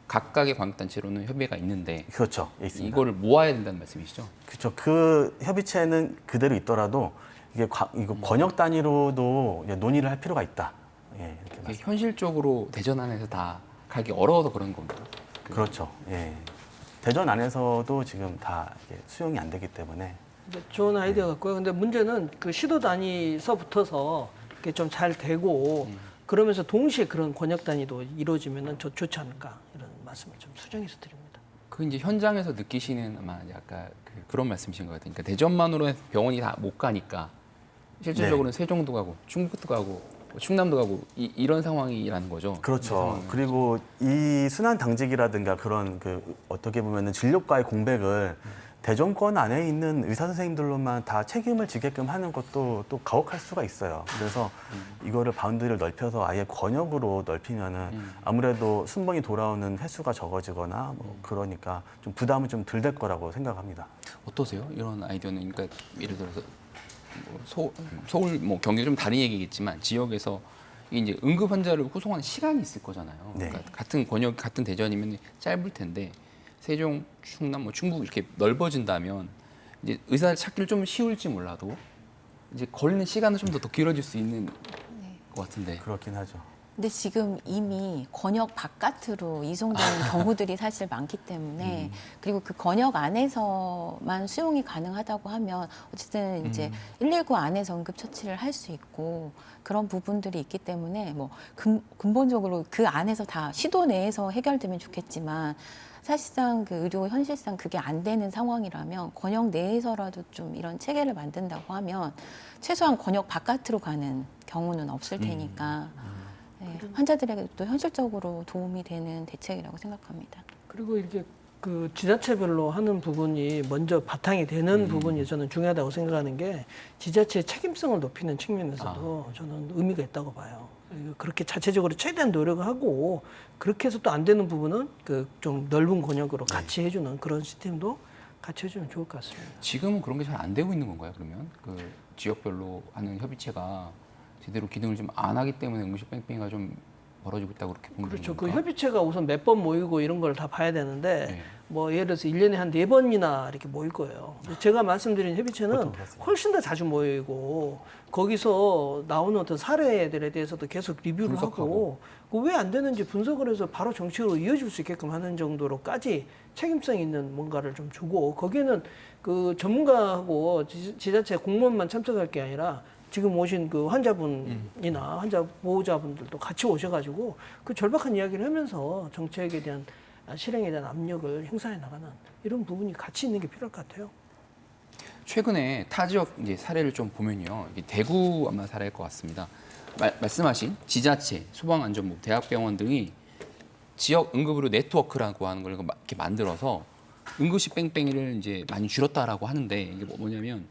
각각의 광역단체로는 협의가 있는데 그렇죠, 예, 있습니다. 이거를 모아야 된다는 말씀이시죠? 그렇죠. 그 협의체는 그대로 있더라도 이게 이거 권역 단위로도 이제 논의를 할 필요가 있다. 예, 이렇게 이게 말씀. 현실적으로 대전 안에서 다 가기 어려워서 그런 겁니다. 그렇죠. 예. 대전 안에서도 지금 다 이게 수용이 안 되기 때문에 좋은 아이디어 같고요. 근데 문제는 그 시도 단위서부터서 이게 좀 잘 되고 그러면서 동시에 그런 권역 단위도 이루어지면은 좋지 않을까 이런 말씀을 좀 수정해서 드립니다. 그 이제 현장에서 느끼시는 아마 이제 아까 그런 말씀이신 것 같아요. 그러니까 대전만으로는 병원이 다 못 가니까 실질적으로는 세종도 가고 충북도 가고 충남도 가고 이런 상황이라는 거죠. 그렇죠. 그리고 이 순환 당직이라든가 그런 어떻게 보면은 진료과의 공백을 대전권 안에 있는 의사 선생님들로만 다 책임을 지게끔 하는 것도 또 가혹할 수가 있어요. 그래서 이거를 바운드리를 넓혀서 아예 권역으로 넓히면은 아무래도 순번이 돌아오는 횟수가 적어지거나 뭐 그러니까 좀 부담은 좀 덜 될 거라고 생각합니다. 어떠세요? 이런 아이디어는 그러니까 예를 들어서 뭐 서울 뭐 경기 좀 다른 얘기겠지만 지역에서 이제 응급 환자를 후송하는 시간이 있을 거잖아요. 네. 그러니까 같은 권역 같은 대전이면 짧을 텐데 세종, 충남, 뭐 충북 이렇게 넓어진다면 이제 의사 찾기를 좀 쉬울지 몰라도 이제 걸리는 시간은 좀 더 길어질 수 있는 것 같은데. 그렇긴 하죠. 근데 지금 이미 권역 바깥으로 이송되는 경우들이 사실 많기 때문에 그리고 그 권역 안에서만 수용이 가능하다고 하면 어쨌든 이제 119 안에서 응급처치를 할 수 있고 그런 부분들이 있기 때문에 뭐 근본적으로 그 안에서 다 시도 내에서 해결되면 좋겠지만 사실상 그 의료 현실상 그게 안 되는 상황이라면 권역 내에서라도 좀 이런 체계를 만든다고 하면 최소한 권역 바깥으로 가는 경우는 없을 테니까 네, 환자들에게 또 현실적으로 도움이 되는 대책이라고 생각합니다. 그리고 이렇게 그 지자체별로 하는 부분이 먼저 바탕이 되는 부분이 저는 중요하다고 생각하는 게 지자체의 책임성을 높이는 측면에서도 저는 의미가 있다고 봐요. 그렇게 자체적으로 최대한 노력을 하고 그렇게 해서 또 안 되는 부분은 그 좀 넓은 권역으로 같이 해주는 그런 시스템도 같이 해주면 좋을 것 같습니다. 지금은 그런 게 잘 안 되고 있는 건가요? 그러면 그 지역별로 하는 협의체가 제대로 기능을 좀 안 하기 때문에 응급실 뺑뺑이가 좀 벌어지고 있다고 그렇게 보면 그렇죠. 되는 그 겁니까? 협의체가 우선 몇 번 모이고 이런 걸 다 봐야 되는데 네. 뭐 예를 들어서 1년에 한 4번이나 이렇게 모일 거예요. 제가 말씀드린 협의체는 보통 그렇습니다. 훨씬 더 자주 모이고 거기서 나오는 어떤 사례들에 대해서도 계속 리뷰를 하고 왜 안 되는지 분석을 해서 바로 정책으로 이어질 수 있게끔 하는 정도로까지 책임성 있는 뭔가를 좀 주고 거기에는 그 전문가하고 지자체 공무원만 참석할 게 아니라 지금 오신 그 환자분이나 환자 보호자분들도 같이 오셔가지고 그 절박한 이야기를 하면서 정책에 대한 실행에 대한 압력을 행사해 나가는 이런 부분이 같이 있는 게 필요할 것 같아요. 최근에 타 지역 이제 사례를 좀 보면요, 이게 대구 아마 사례일 것 같습니다. 말씀하신 지자체, 소방안전부, 대학병원 등이 지역 응급의료 네트워크라고 하는 걸 이렇게 만들어서 응급실 뺑뺑이를 이제 많이 줄였다라고 하는데 이게 뭐냐면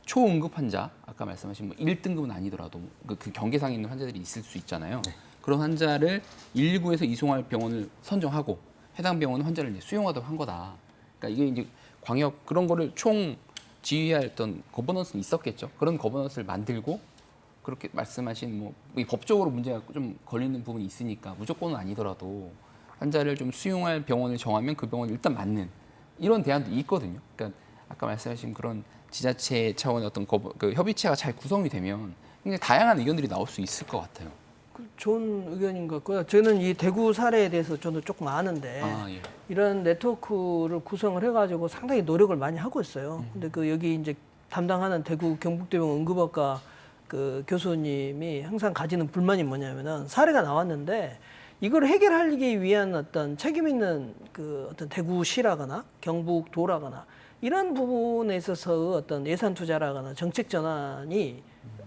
초응급 환자, 아까 말씀하신 뭐 1등급은 아니더라도 그 경계상에 있는 환자들이 있을 수 있잖아요. 그런 환자를 119에서 이송할 병원을 선정하고 해당 병원은 환자를 이제 수용하도록 한 거다. 그러니까 이게 이제 광역 그런 거를 총 지휘할 어떤 거버넌스는 있었겠죠. 그런 거버넌스를 만들고 그렇게 말씀하신 뭐 법적으로 문제가 좀 걸리는 부분이 있으니까 무조건은 아니더라도 환자를 좀 수용할 병원을 정하면 그 병원을 일단 맞는 이런 대안도 있거든요. 그러니까 아까 말씀하신 그런 지자체 차원의 어떤 그 협의체가 잘 구성이 되면 굉장히 다양한 의견들이 나올 수 있을 것 같아요. 좋은 의견인 것 같고요. 저는 이 대구 사례에 대해서 저도 조금 아는데 예. 이런 네트워크를 구성을 해가지고 상당히 노력을 많이 하고 있어요. 근데 그 여기 이제 담당하는 대구 경북대병원 응급학과 그 교수님이 항상 가지는 불만이 뭐냐면은 사례가 나왔는데 이걸 해결하기 위한 어떤 책임 있는 그 어떤 대구시라거나 경북도라거나 이런 부분에 있어서 어떤 예산 투자라거나 정책 전환이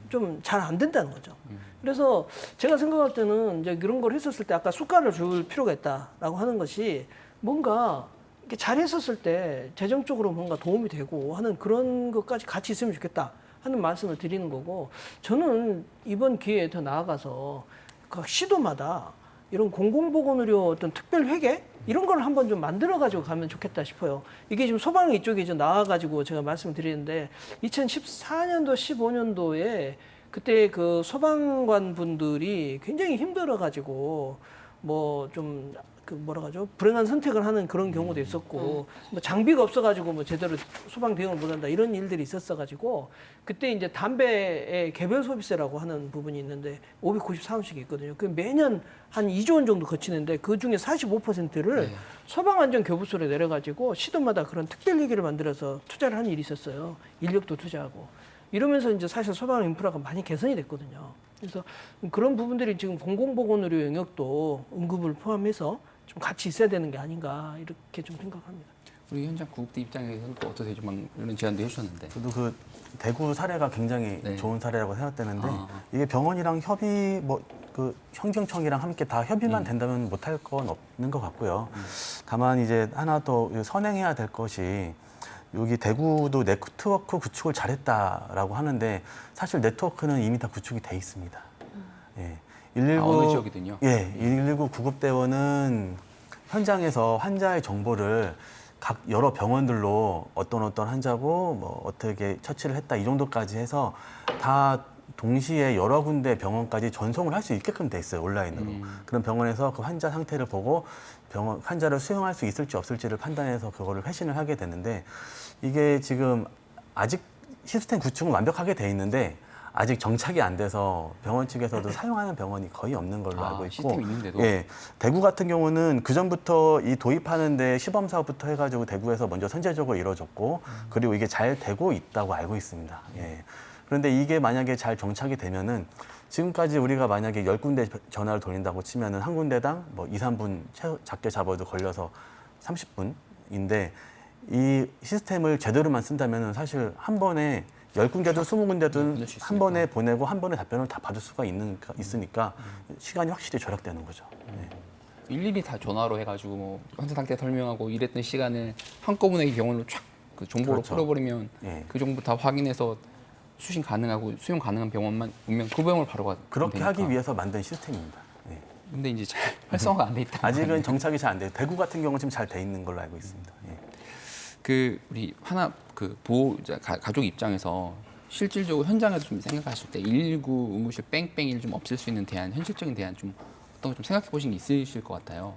좀 잘 안 된다는 거죠. 그래서 제가 생각할 때는 이제 이런 걸 했었을 때 아까 숟가락을 줄 필요가 있다라고 하는 것이 뭔가 이렇게 잘 했었을 때 재정적으로 뭔가 도움이 되고 하는 그런 것까지 같이 있으면 좋겠다 하는 말씀을 드리는 거고 저는 이번 기회에 더 나아가서 각 시도마다 이런 공공보건의료 어떤 특별 회계 이런 걸 한번 좀 만들어 가지고 가면 좋겠다 싶어요. 이게 지금 소방 이쪽에 좀 나와 가지고 제가 말씀을 드리는데 2014년도 15년도에 그때 그 소방관 분들이 굉장히 힘들어 가지고 뭐 좀 그 뭐라 하죠 불행한 선택을 하는 그런 경우도 있었고 뭐 장비가 없어가지고 뭐 제대로 소방 대응을 못한다 이런 일들이 있었어가지고 그때 이제 담배의 개별 소비세라고 하는 부분이 있는데 594원씩이 있거든요. 그 매년 한 2조 원 정도 거치는데 그 중에 45%를 소방안전교부소로 내려가지고 시도마다 그런 특별 얘기를 만들어서 투자를 한 일이 있었어요. 인력도 투자하고 이러면서 이제 사실 소방 인프라가 많이 개선이 됐거든요. 그래서 그런 부분들이 지금 공공보건의료 영역도 응급을 포함해서 좀 같이 있어야 되는 게 아닌가 이렇게 좀 생각합니다. 우리 현장 구급대 입장에서는 또 어떠세요? 좀 이런 제안도 해주셨는데. 저도 그 대구 사례가 굉장히 네. 좋은 사례라고 생각되는데 아. 이게 병원이랑 협의 뭐 그 행정청이랑 함께 다 협의만 된다면 못할 건 없는 것 같고요. 다만 이제 하나 더 선행해야 될 것이 여기 대구도 네트워크 구축을 잘했다라고 하는데 사실 네트워크는 이미 다 구축이 돼 있습니다. 예. 119, 어느 지역이든요? 예, 119 구급대원은 현장에서 환자의 정보를 각 여러 병원들로 어떤 환자고 뭐 어떻게 처치를 했다 이 정도까지 해서 다 동시에 여러 군데 병원까지 전송을 할 수 있게끔 돼 있어요, 온라인으로. 그런 병원에서 그 환자 상태를 보고 환자를 수용할 수 있을지 없을지를 판단해서 그거를 회신을 하게 되는데, 이게 지금 아직 시스템 구축은 완벽하게 돼 있는데 아직 정착이 안 돼서 병원 측에서도 사용하는 병원이 거의 없는 걸로 알고 있고, 시스템이 있는데도? 예, 대구 같은 경우는 그 전부터 이 도입하는데 시범 사업부터 해가지고 대구에서 먼저 선제적으로 이루어졌고, 그리고 이게 잘 되고 있다고 알고 있습니다. 예. 그런데 이게 만약에 잘 정착이 되면은 지금까지 우리가 만약에 10군데 전화를 돌린다고 치면은 한 군데당 뭐 2, 3분 작게 잡아도 걸려서 30분인데, 이 시스템을 제대로만 쓴다면은 사실 한 번에 10군데든 20군데든 한 번에 보내고 한 번에 답변을 다 받을 수가 있으니까 시간이 확실히 절약되는 거죠. 네. 일일이 다 전화로 해가지고 뭐 환자 상태 설명하고 일했던 시간을 한꺼번에 이 병원으로 쫙 그 정보로 그렇죠. 풀어버리면 예. 그 정보 다 확인해서 수신 가능하고 수용 가능한 병원만 오면 그 병원을 바로 가면 그렇게 되니까. 하기 위해서 만든 시스템입니다. 네. 근데 이제 잘 활성화가 안 돼 있다. 아직은 정착이 잘 안 돼요. 대구 같은 경우는 지금 잘 돼 있는 걸로 알고 있습니다. 예. 그 우리 하나 그 보호자 가족 입장에서 실질적으로 현장에서 좀 생각하실 때 119 응급실 뺑뺑이를 좀 없앨 수 있는 대안, 현실적인 대안 좀 어떤 거 좀 생각해 보신 게 있으실 것 같아요.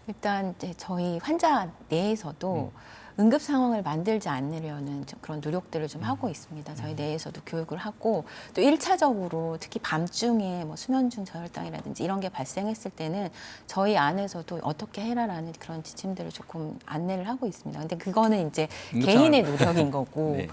일단 이제 저희 환자 내에서도 응급 상황을 만들지 않으려는 좀 그런 노력들을 좀 하고 있습니다. 저희 내에서도 교육을 하고, 또 1차적으로 특히 밤중에 뭐 수면중 저혈당이라든지 이런 게 발생했을 때는 저희 안에서도 어떻게 해라라는 그런 지침들을 조금 안내를 하고 있습니다. 근데 그거는 이제 응급 개인의 상황. 노력인 거고. 네.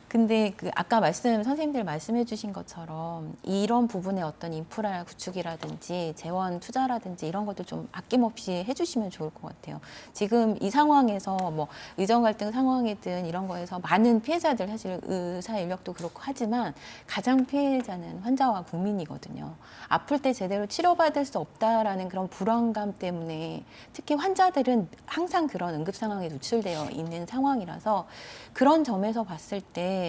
근데 그 아까 선생님들 말씀해 주신 것처럼 이런 부분의 어떤 인프라 구축이라든지 재원 투자라든지 이런 것도 좀 아낌없이 해주시면 좋을 것 같아요. 지금 이 상황에서 뭐 의정 갈등 상황이든 이런 거에서 많은 피해자들, 사실 의사 인력도 그렇고 하지만 가장 피해자는 환자와 국민이거든요. 아플 때 제대로 치료받을 수 없다라는 그런 불안감 때문에 특히 환자들은 항상 그런 응급 상황에 노출되어 있는 상황이라서, 그런 점에서 봤을 때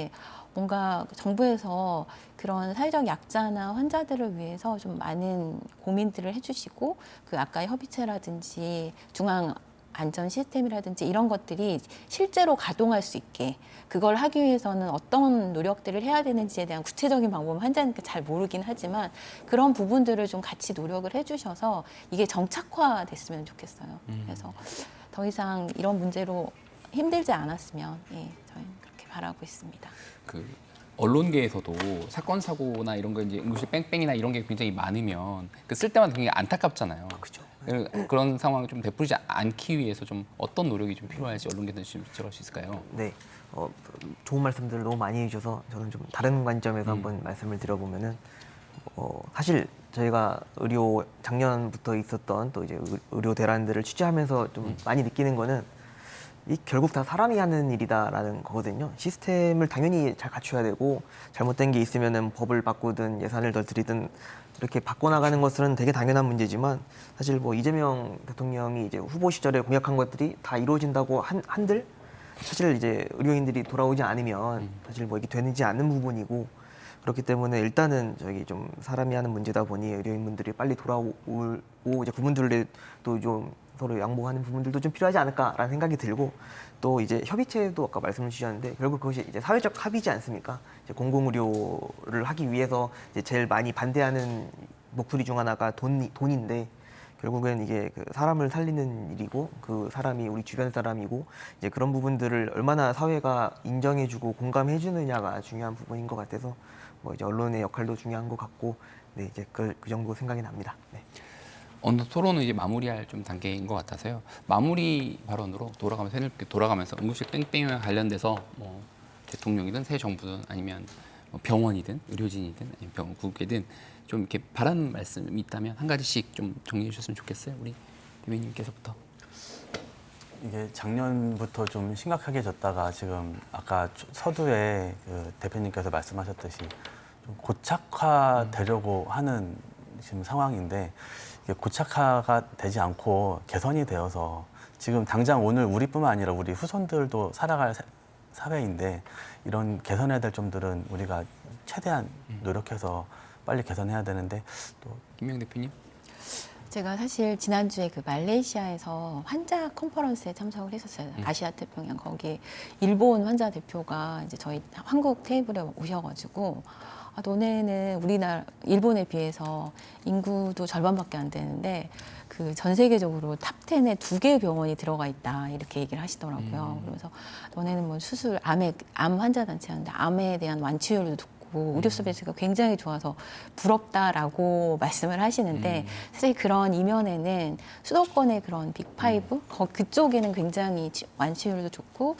뭔가 정부에서 그런 사회적 약자나 환자들을 위해서 좀 많은 고민들을 해주시고, 그 아까 협의체라든지 중앙 안전 시스템이라든지 이런 것들이 실제로 가동할 수 있게, 그걸 하기 위해서는 어떤 노력들을 해야 되는지에 대한 구체적인 방법은 환자는 잘 모르긴 하지만 그런 부분들을 좀 같이 노력을 해주셔서 이게 정착화됐으면 좋겠어요. 그래서 더 이상 이런 문제로 힘들지 않았으면, 예, 저희는 그렇게 바라고 있습니다. 그 언론계에서도 사건 사고나 이런 거 이제 응급실 뺑뺑이나 이런 게 굉장히 많으면 그 쓸 때마다 굉장히 안타깝잖아요. 그렇죠. 그런 상황을 좀 되풀이지 않기 위해서 좀 어떤 노력이 좀 필요할지 언론계들 좀 지적할 수 있을까요? 네, 좋은 말씀들을 너무 많이 해주셔서 저는 좀 다른 관점에서 한번 말씀을 드려보면은, 사실 저희가 작년부터 있었던 또 이제 의료 대란들을 취재하면서 좀 많이 느끼는 거는, 이 결국 다 사람이 하는 일이다라는 거거든요. 시스템을 당연히 잘 갖춰야 되고, 잘못된 게 있으면은 법을 바꾸든 예산을 더 들이든 이렇게 바꿔나가는 것은 되게 당연한 문제지만, 사실 뭐 이재명 대통령이 이제 후보 시절에 공약한 것들이 다 이루어진다고 한들 사실 이제 의료인들이 돌아오지 않으면 사실 뭐 이게 되는지 않는 부분이고, 그렇기 때문에 일단은 저기 좀 사람이 하는 문제다 보니 의료인분들이 빨리 돌아오고, 이제 그분들의 또 좀 서로 양보하는 부분들도 좀 필요하지 않을까라는 생각이 들고, 또 이제 협의체도 아까 말씀을 주셨는데 결국 그것이 이제 사회적 합의지 않습니까? 이제 공공의료를 하기 위해서 이제 제일 많이 반대하는 목소리 중 하나가 돈인데, 결국엔 이게 그 사람을 살리는 일이고, 그 사람이 우리 주변 사람이고, 이제 그런 부분들을 얼마나 사회가 인정해주고 공감해주느냐가 중요한 부분인 것 같아서, 뭐 이제 언론의 역할도 중요한 것 같고, 네, 이제 그 정도 생각이 납니다. 네. 어느 토론은 이제 마무리할 좀 단계인 것 같아서요. 마무리 발언으로 돌아가면서 응급실 뺑뺑이와 관련돼서 뭐 대통령이든 새 정부든 아니면 뭐 병원이든 의료진이든 아니면 병원국이든 좀 이렇게 바라는 말씀이 있다면 한 가지씩 좀 정리해 주셨으면 좋겠어요. 우리 대변인께서부터. 이게 작년부터 좀 심각하게 졌다가 지금 아까 서두에 그 대표님께서 말씀하셨듯이 좀 고착화되려고 하는 지금 상황인데, 이게 고착화가 되지 않고 개선이 되어서 지금 당장 오늘 우리뿐만 아니라 우리 후손들도 살아갈 사회인데, 이런 개선해야 될 점들은 우리가 최대한 노력해서 빨리 개선해야 되는데, 또 김명 대표님. 제가 사실 지난주에 그 말레이시아에서 환자 컨퍼런스에 참석을 했었어요. 아시아 태평양, 거기 일본 환자 대표가 이제 저희 한국 테이블에 오셔가지고 너네는 우리나라 일본에 비해서 인구도 절반밖에 안 되는데 그 전 세계적으로 탑 10에 2개의 병원이 들어가 있다 이렇게 얘기를 하시더라고요. 그러면서 너네는 뭐 수술 암 환자 단체였는데 암에 대한 완치율도 높고 의료 서비스가 굉장히 좋아서 부럽다라고 말씀을 하시는데 사실 그런 이면에는 수도권의 그런 빅5 그쪽에는 굉장히 완치율도 좋고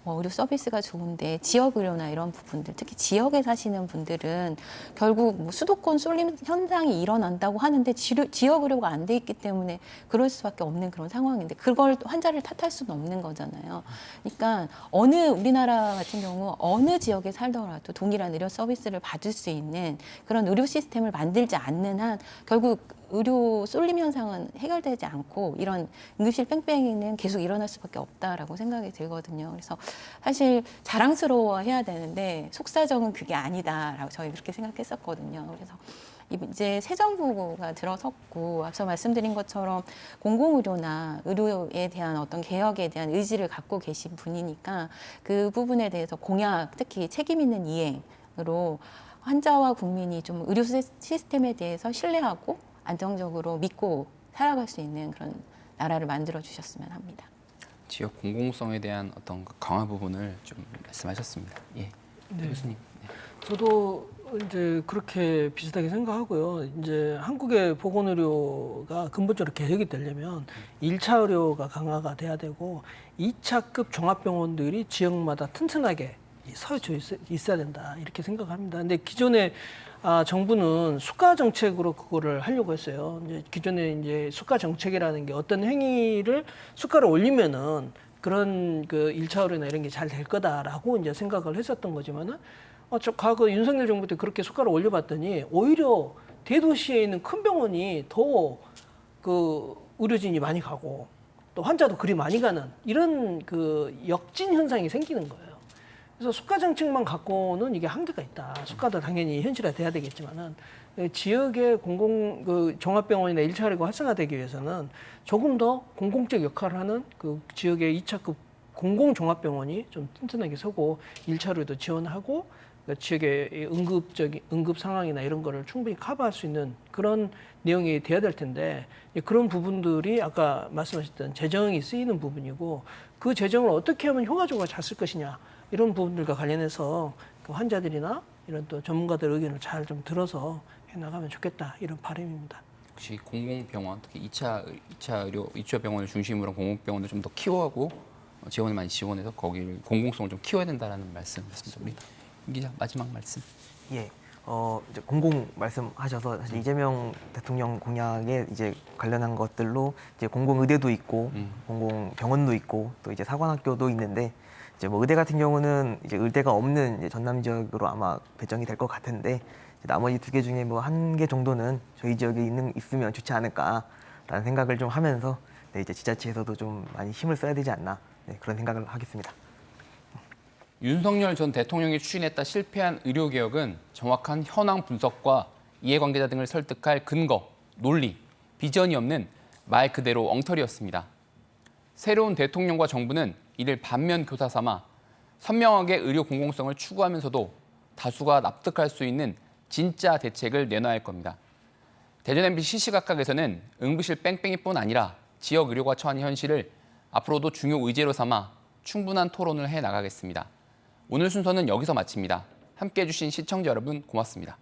의료 서비스가 좋은데 지역 의료나 이런 부분들 특히 지역에 사시는 분들은 결국 뭐 수도권 쏠림 현상이 일어난다고 하는데 지역 의료가 안 돼 있기 때문에 그럴 수밖에 없는 그런 상황인데 그걸 환자를 탓할 수는 없는 거잖아요. 그러니까 우리나라 같은 경우 어느 지역에 살더라도 동일한 의료 서비스를 받을 수 있는 그런 의료 시스템을 만들지 않는 한 결국 의료 쏠림 현상은 해결되지 않고 이런 응급실 뺑뺑이는 계속 일어날 수밖에 없다라고 생각이 들거든요. 그래서 사실 자랑스러워해야 되는데 속사정은 그게 아니다라고 저희 그렇게 생각했었거든요. 그래서 이제 새 정부가 들어섰고 앞서 말씀드린 것처럼 공공의료나 의료에 대한 어떤 개혁에 대한 의지를 갖고 계신 분이니까 그 부분에 대해서 공약, 특히 책임 있는 이행으로 환자와 국민이 좀 의료 시스템에 대해서 신뢰하고 안정적으로 믿고 살아갈 수 있는 그런 나라를 만들어 주셨으면 합니다. 지역 공공성에 대한 어떤 그 강화 부분을 좀 말씀하셨습니다. 예, 네. 교수님. 저도 이제 그렇게 비슷하게 생각하고요. 이제 한국의 보건의료가 근본적으로 개혁이 되려면 1차 의료가 강화가 돼야 되고 2차급 종합병원들이 지역마다 튼튼하게 서져 있어야 된다 이렇게 생각합니다. 근데 기존에 정부는 수가 정책으로 그거를 하려고 했어요. 이제 기존에 이제 수가 정책이라는 게 어떤 행위를 수가를 올리면은 그런 그 1차 의료나 이런 게 잘 될 거다라고 이제 생각을 했었던 거지만은 저 과거 윤석열 정부 때 그렇게 수가를 올려봤더니 오히려 대도시에 있는 큰 병원이 더 그 의료진이 많이 가고 또 환자도 그리 많이 가는 이런 그 역진 현상이 생기는 거예요. 그래서 수가 정책만 갖고는 이게 한계가 있다. 수가도 당연히 현실화돼야 되겠지만은 지역의 종합병원이나 1차 의료가 활성화되기 위해서는 조금 더 공공적 역할을 하는 그 지역의 2차급 공공종합병원이 좀 튼튼하게 서고 1차 의료도 지원하고 그 지역의 응급 상황이나 이런 거를 충분히 커버할 수 있는 그런 내용이 돼야 될 텐데 그런 부분들이 아까 말씀하셨던 재정이 쓰이는 부분이고 그 재정을 어떻게 하면 효과적으로 잘 쓸 것이냐 이런 부분들과 관련해서 그 환자들이나 이런 또 전문가들 의견을 잘 좀 들어서 해나가면 좋겠다 이런 바람입니다. 혹시 공공병원, 특히 2차 의료, 2차 병원을 중심으로 한 공공병원을 좀 더 키워하고 지원을 많이 지원해서 거기를 공공성을 좀 키워야 된다라는 말씀이었습니다. 우리 임 기자 마지막 말씀. 예. 이제 공공 말씀하셔서 사실 이재명 대통령 공약에 이제 관련한 것들로 이제 공공의대도 있고 공공병원도 있고 또 이제 사관학교도 있는데 이제 뭐 의대 같은 경우는 이제 의대가 없는 이제 전남 지역으로 아마 배정이 될 것 같은데 나머지 2개 중에 뭐 1개 정도는 저희 지역에 있으면 좋지 않을까라는 생각을 좀 하면서 네, 이제 지자체에서도 좀 많이 힘을 써야 되지 않나 그런 생각을 하겠습니다. 윤석열 전 대통령이 추진했다 실패한 의료개혁은 정확한 현황 분석과 이해관계자 등을 설득할 근거, 논리, 비전이 없는 말 그대로 엉터리였습니다. 새로운 대통령과 정부는 이를 반면 교사 삼아 선명하게 의료 공공성을 추구하면서도 다수가 납득할 수 있는 진짜 대책을 내놔야 할 겁니다. 대전 MBC 시시각각에서는 응급실 뺑뺑이뿐 아니라 지역 의료가 처한 현실을 앞으로도 중요 의제로 삼아 충분한 토론을 해나가겠습니다. 오늘 순서는 여기서 마칩니다. 함께해 주신 시청자 여러분 고맙습니다.